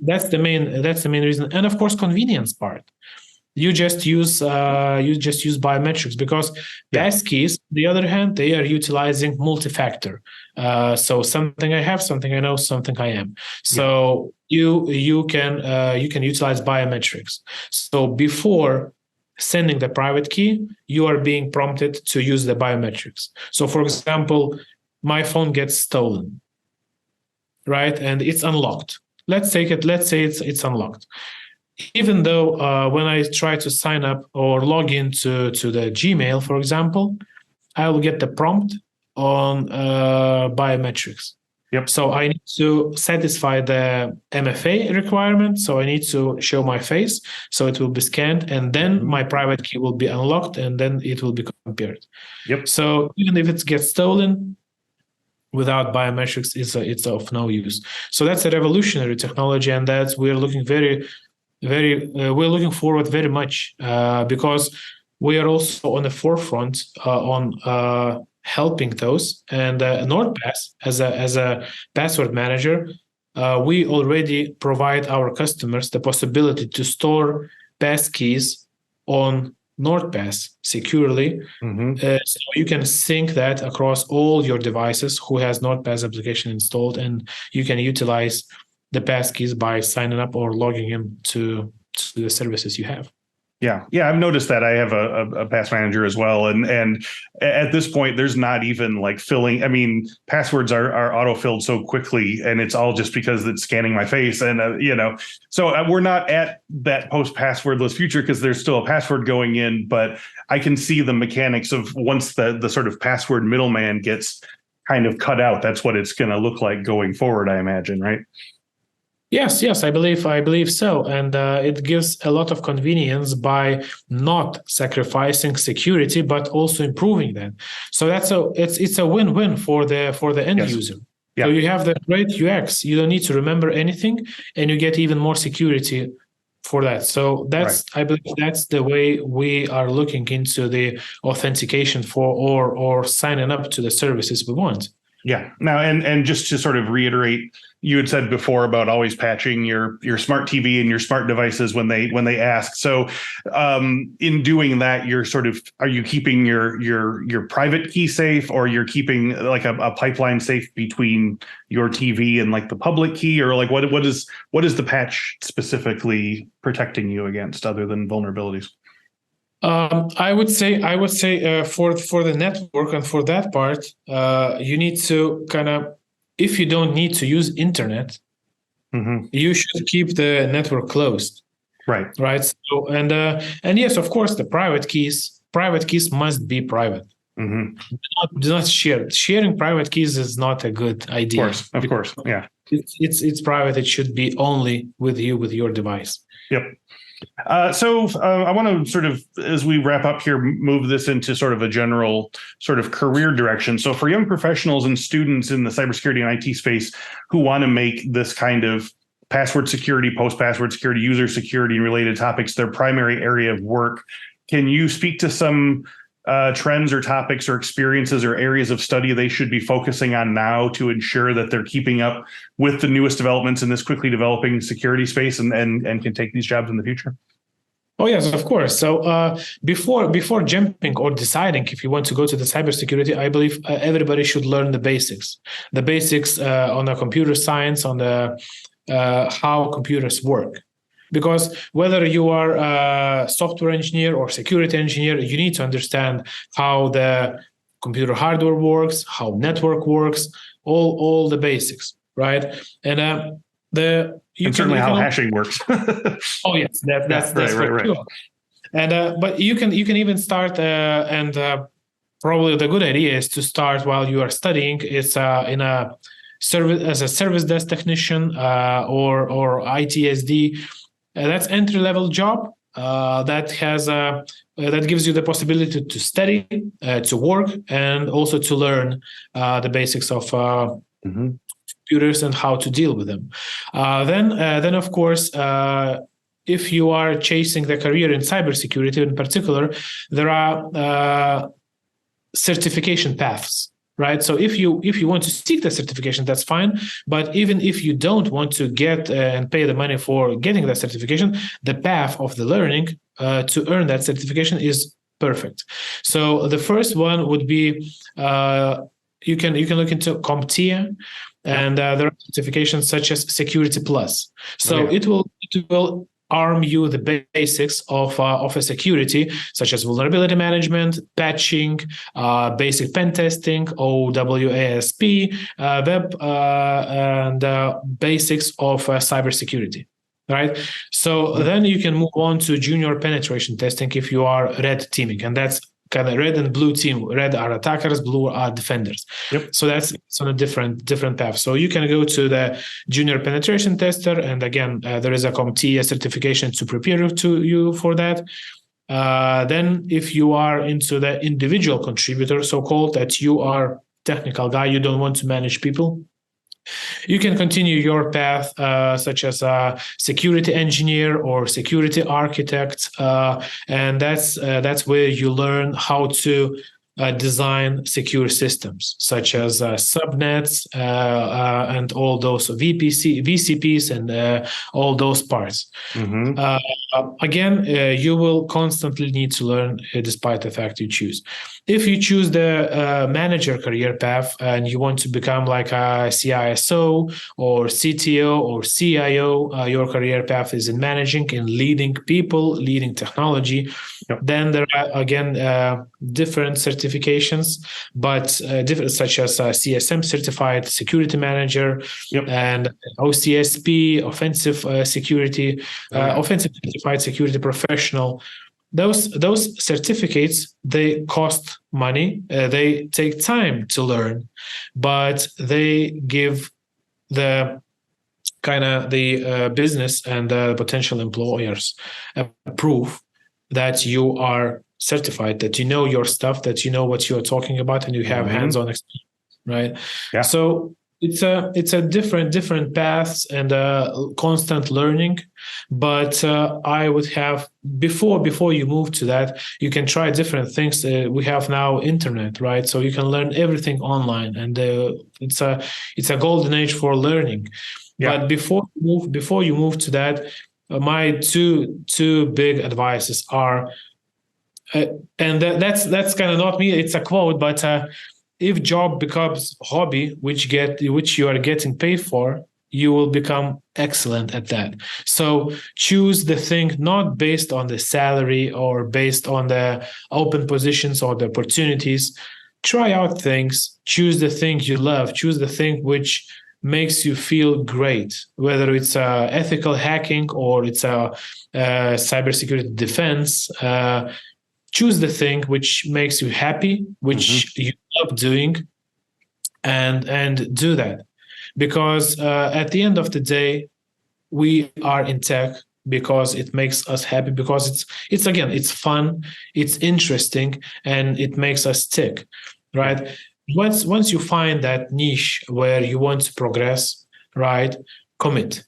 that's the main reason, and of course, convenience part. You just use biometrics, because passkeys, on the other hand, they are utilizing multi-factor. So something I have, something I know, something I am. So you can utilize biometrics. So before sending the private key, you are being prompted to use the biometrics. So, for example, my phone gets stolen, right, and it's unlocked. Let's say it's unlocked. Even though when I try to sign up or log into the Gmail, for example, I will get the prompt on biometrics. Yep. So I need to satisfy the MFA requirement. So I need to show my face. So it will be scanned, and then my private key will be unlocked, and then it will be compared. Yep. So even if it gets stolen, without biometrics, it's of no use. So that's a revolutionary technology, and we're looking very we're looking forward very much because we are also on the forefront on helping those. And NordPass, as a password manager, we already provide our customers the possibility to store passkeys on NordPass securely. So you can sync that across all your devices who has NordPass application installed, and you can utilize the passkeys by signing up or logging in to the services you have. Yeah, I've noticed that. I have a pass manager as well, and at this point, there's not even like filling. I mean, passwords are auto-filled so quickly, and it's all just because it's scanning my face, and so we're not at that post-passwordless future because there's still a password going in. But I can see the mechanics of once the sort of password middleman gets kind of cut out. That's what it's going to look like going forward, I imagine, right? Yes, I believe so, and it gives a lot of convenience by not sacrificing security, but also improving that. So it's a win-win for the end user. Yeah. So you have the great UX. You don't need to remember anything, and you get even more security for that. So that's right. I believe that's the way we are looking into the authentication for or signing up to the services we want. Yeah. Now, and just to sort of reiterate, you had said before about always patching your smart TV and your smart devices when they ask. So, in doing that, are you keeping your private key safe, or you're keeping like a pipeline safe between your TV and like the public key, or like what is the patch specifically protecting you against other than vulnerabilities? I would say for the network and for that part, you need to kind of, if you don't need to use internet, you should keep the network closed. Right. So and yes, of course, the private keys must be private. Do not share. Sharing private keys is not a good idea. Of course, yeah. It's private. It should be only with you, with your device. Yep. So I want to sort of, as we wrap up here, move this into sort of a general sort of career direction. So for young professionals and students in the cybersecurity and IT space who want to make this kind of password security, post-password security, user security and related topics their primary area of work, can you speak to some trends or topics or experiences or areas of study they should be focusing on now to ensure that they're keeping up with the newest developments in this quickly developing security space and can take these jobs in the future? Oh, yes, of course. So before jumping or deciding if you want to go to the cybersecurity, I believe everybody should learn the basics on the computer science, on the how computers work. Because whether you are a software engineer or security engineer, you need to understand how the computer hardware works, how network works, all the basics, right? And certainly how hashing works. Oh yes, that's right. Sure. And but you can even start probably the good idea is to start while you are studying. It's in a service as a service desk technician or ITSD. That's entry-level job that gives you the possibility to study, to work, and also to learn the basics of computers and how to deal with them. Then of course, if you are chasing the career in cybersecurity in particular, there are certification paths. Right. So if you want to seek the certification, that's fine. But even if you don't want to get and pay the money for getting that certification, the path of the learning to earn that certification is perfect. So the first one would be you can look into CompTIA, and there are certifications such as Security Plus. So it will arm you the basics of a security, such as vulnerability management, patching, basic pen testing, OWASP, web, and basics of cybersecurity. Right. So then you can move on to junior penetration testing if you are red teaming, and that's kind of red and blue team. Red are attackers, blue are defenders. Yep. So that's on a different path. So you can go to the junior penetration tester, and again, there is a CompTIA certification to prepare you for that. Then, if you are into the individual contributor, so-called, that you are technical guy, you don't want to manage people, You can continue your path, such as a security engineer or security architect, and that's where you learn how to design secure systems, such as subnets and all those VCPs, and all those parts. Mm-hmm. Again, you will constantly need to learn, despite the fact you choose. If you choose the manager career path and you want to become like a CISO or CTO or CIO, your career path is in managing and leading people, leading technology. Yep. Then there are, again, different certifications, but different, such as CSM certified security manager, Yep. and OCSP, offensive security, offensive certified security professional. Those certificates, they cost money. They take time to learn, but they give the kind of the business and the potential employers a proof that you are certified, that you know your stuff, that you know what you are talking about, and you have hands-on experience, right? Yeah. So it's a different paths and constant learning. But I would have, before you move to that, you can try different things. We have now internet, right? So you can learn everything online, and it's a golden age for learning. Yeah. But before you move to that, my two big advices are, and that's kind of not me, it's a quote, but if job becomes hobby, which you are getting paid for, you will become excellent at that. So choose the thing not based on the salary or based on the open positions or the opportunities. Try out things, choose the thing you love, choose the thing which makes you feel great, whether it's ethical hacking or it's a cybersecurity defense. Choose the thing which makes you happy, which you love doing, and do that. Because at the end of the day, we are in tech because it makes us happy, because it's fun, it's interesting, and it makes us tick, right? Once you find that niche where you want to progress, right, commit.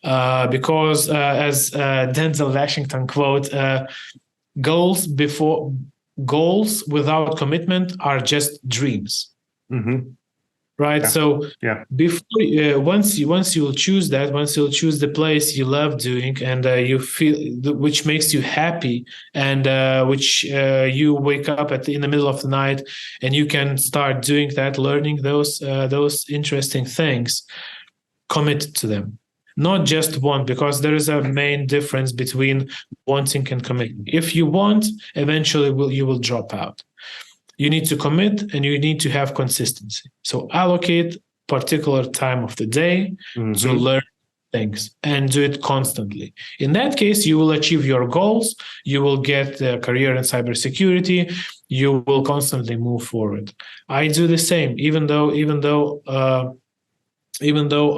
Because as Denzel Washington quote, goals without commitment are just dreams. Right. Yeah. So before once you will choose that, once you'll choose the place you love doing, and you feel which makes you happy, and which you wake up in the middle of the night and you can start doing that, learning those interesting things, commit to them. Not just want, because there is a main difference between wanting and committing. If you want, eventually you will drop out. You need to commit, and you need to have consistency. So allocate particular time of the day to learn things, and do it constantly. In that case, you will achieve your goals. You will get a career in cybersecurity. You will constantly move forward. I do the same, even though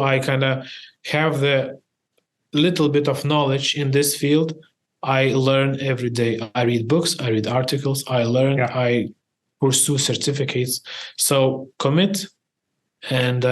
I kind of have the little bit of knowledge in this field, I learn every day. I read books, I read articles, I learn, I pursue certificates. So commit, and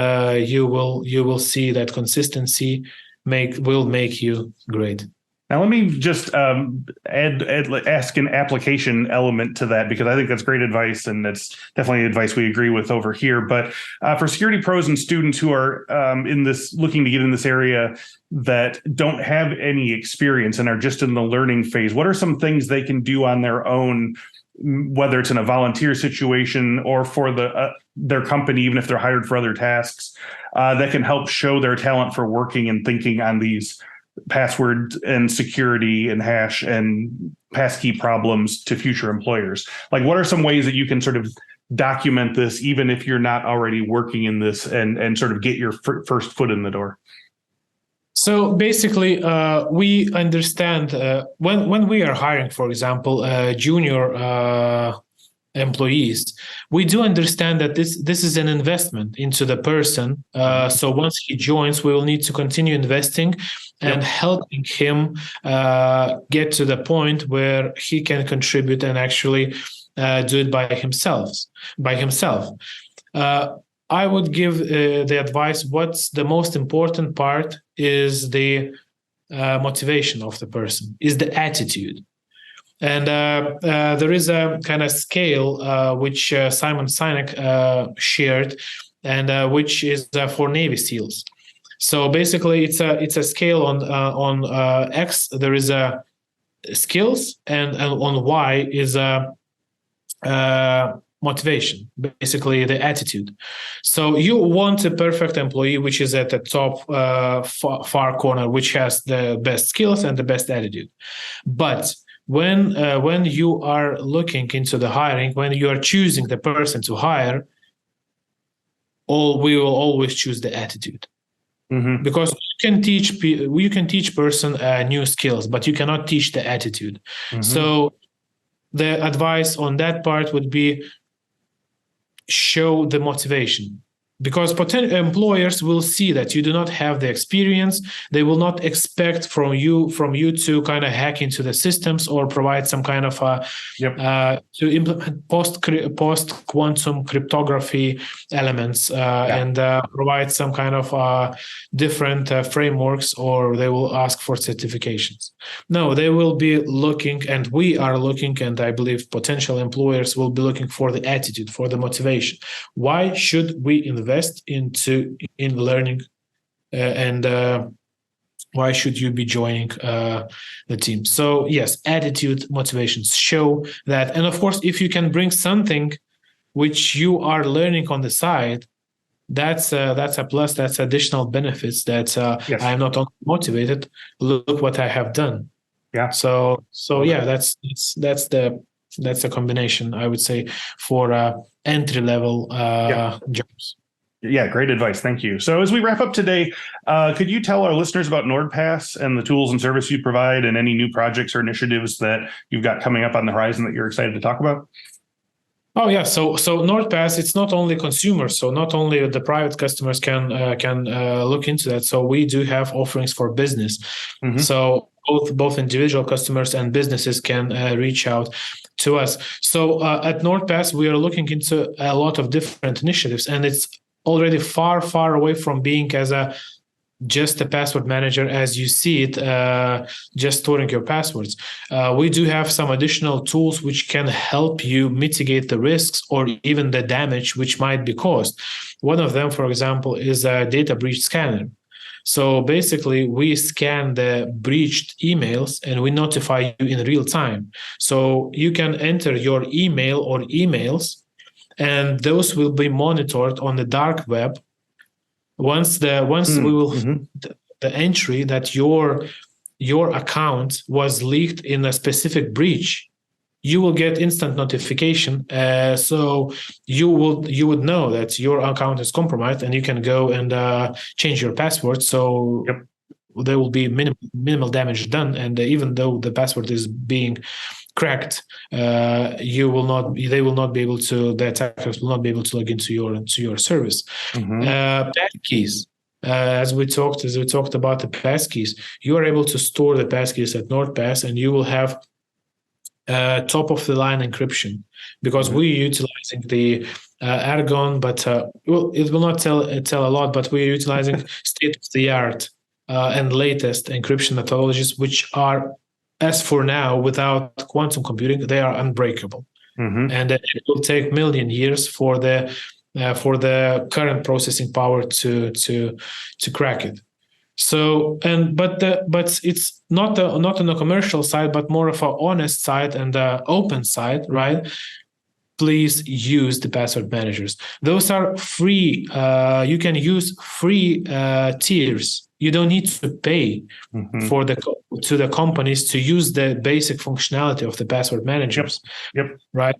you will see that consistency will make you great. Now, let me just ask an application element to that, because I think that's great advice, and that's definitely advice we agree with over here. But for security pros and students who are looking to get in this area that don't have any experience and are just in the learning phase, what are some things they can do on their own, whether it's in a volunteer situation or for their company, even if they're hired for other tasks, that can help show their talent for working and thinking on these password and security and hash and passkey problems to future employers? Like, what are some ways that you can sort of document this, even if you're not already working in this, and sort of get your first foot in the door? So basically, we understand when we are hiring, for example, junior employees, we do understand that this is an investment into the person. So once he joins, we will need to continue investing and helping him get to the point where he can contribute and actually do it by himself. I would give the advice, what's the most important part is the motivation of the person, is the attitude. And there is a kind of scale which Simon Sinek shared, and which is for Navy SEALs. So basically, it's a scale on X. There is a skills, and on Y is a motivation, basically the attitude. So you want a perfect employee which is at the top far corner, which has the best skills and the best attitude. But when you are looking into the hiring, when you are choosing the person to hire, we will always choose the attitude. Mm-hmm. Because you can teach person new skills, but you cannot teach the attitude. Mm-hmm. So the advice on that part would be show the motivation, because potential employers will see that you do not have the experience. They will not expect from you to kind of hack into the systems or provide some kind of to implement post quantum cryptography elements and provide some kind of different frameworks, or they will ask for certifications. No, they will be looking, and we are looking, and I believe potential employers will be looking for the attitude, for the motivation. Why should we invest in learning, and why should you be joining the team? So yes, attitude, motivations, show that. And of course, if you can bring something which you are learning on the side, that's a plus. That's additional benefits. That Yes. I am not only motivated. Look what I have done. Yeah. So yeah, that's the combination, I would say, for entry level jobs. Yeah, great advice. Thank you. So as we wrap up today, could you tell our listeners about NordPass and the tools and service you provide, and any new projects or initiatives that you've got coming up on the horizon that you're excited to talk about? Oh yeah, so NordPass, it's not only consumers, so not only the private customers can look into that. So we do have offerings for business. Mm-hmm. So both individual customers and businesses can reach out to us. So at NordPass, we are looking into a lot of different initiatives, and it's already far away from being as just a password manager as you see it, just storing your passwords. We do have some additional tools which can help you mitigate the risks or even the damage which might be caused. One of them, for example, is a data breach scanner. So basically, we scan the breached emails and we notify you in real time. So you can enter your email or emails, and those will be monitored on the dark web. Once we will the entry that your account was leaked in a specific breach, you will get instant notification. So you would know that your account is compromised, and you can go and change your password. So there will be minimal damage done, and even though the password is being cracked, they will not be able to. The attackers will not be able to log into your service. Passkeys, as we talked about the passkeys, you are able to store the passkeys at NordPass, and you will have top of the line encryption, because we're utilizing the Argon, but it will not tell a lot. But we're utilizing state of the art and latest encryption methodologies, which are, as for now, without quantum computing, they are unbreakable, and it will take million years for the current processing power to crack it. So but it's not on a commercial side, but more of an honest side and open side, right? Please use the password managers. Those are free. You can use free tiers. You don't need to pay to the companies to use the basic functionality of the password managers. Right?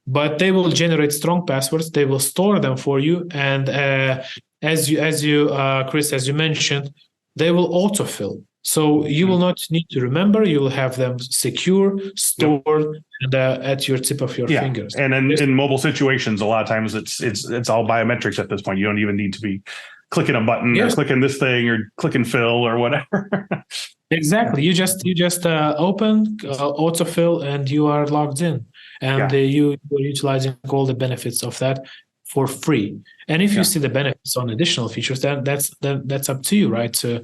But they will generate strong passwords. They will store them for you, and as you Chris, as you mentioned, they will autofill. So you will not need to remember. You will have them secure, stored, and at your tip of your fingers. And in mobile situations, a lot of times it's all biometrics at this point. You don't even need to be clicking a button or clicking this thing or clicking fill or whatever. Exactly. You just open, autofill, and you are logged in. And you are utilizing all the benefits of that for free. And if Yeah. you see the benefits on additional features, then that's up to you, right? To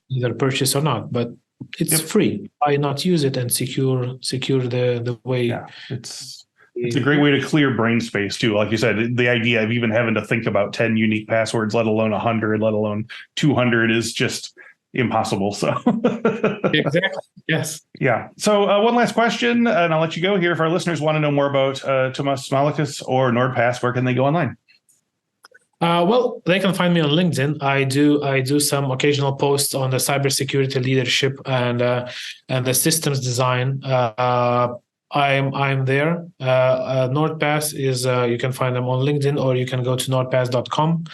either purchase or not. But it's free. Why not use it and secure the way? Yeah, it's a great way to clear brain space too. Like you said, the idea of even having to think about 10 unique passwords, let alone 100, let alone 200, is just impossible. So exactly. Yes. Yeah. So one last question, and I'll let you go here. If our listeners want to know more about Tomas Smalakys or NordPass, where can they go online? Well, they can find me on LinkedIn. I do some occasional posts on the cybersecurity leadership and the systems design. I'm there. NordPass is you can find them on LinkedIn, or you can go to nordpass.com.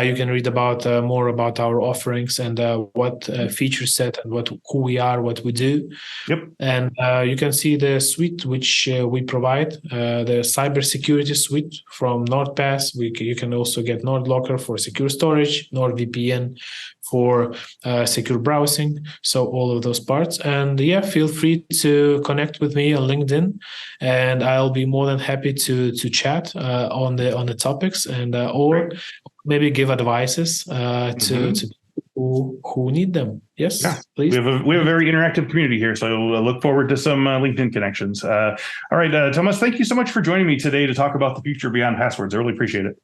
You can read about more about our offerings and what feature set and who we are, what we do. Yep. And you can see the suite which we provide, the cybersecurity suite from NordPass. You can also get NordLocker for secure storage, NordVPN for secure browsing. So all of those parts. And yeah, feel free to connect with me on LinkedIn, and I'll be more than happy to chat on the topics and or maybe give advices to people who need them. Yes, yeah. Please. We have a very interactive community here, so I look forward to some LinkedIn connections. All right, Tomas, thank you so much for joining me today to talk about the future beyond passwords. I really appreciate it.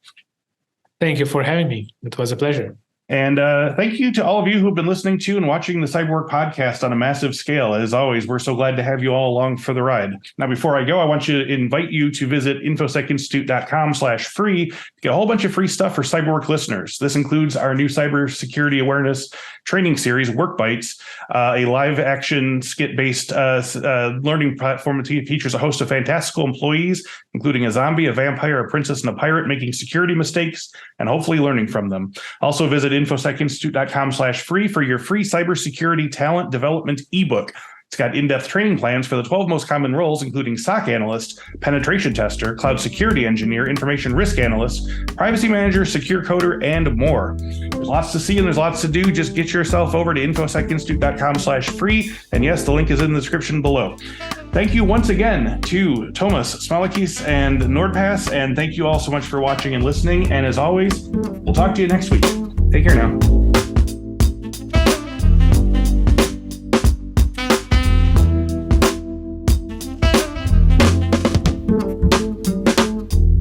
Thank you for having me. It was a pleasure. And thank you to all of you who've been listening to and watching the Cyberwork podcast on a massive scale. As always, we're so glad to have you all along for the ride. Now, before I go, I want to invite you to visit infosecinstitute.com/free to get a whole bunch of free stuff for Cyberwork listeners. This includes our new cybersecurity awareness training series, Work Bites, a live action skit-based learning platform that features a host of fantastical employees, including a zombie, a vampire, a princess, and a pirate, making security mistakes and hopefully learning from them. Also visit infosecinstitute.com/free for your free cybersecurity talent development ebook. It's got in-depth training plans for the 12 most common roles, including SOC analyst, penetration tester, cloud security engineer, information risk analyst, privacy manager, secure coder, and more. There's lots to see and there's lots to do. Just get yourself over to infosecinstitute.com/free. And yes, the link is in the description below. Thank you once again to Tomas Smalakys and NordPass. And thank you all so much for watching and listening. And as always, we'll talk to you next week. Take care now.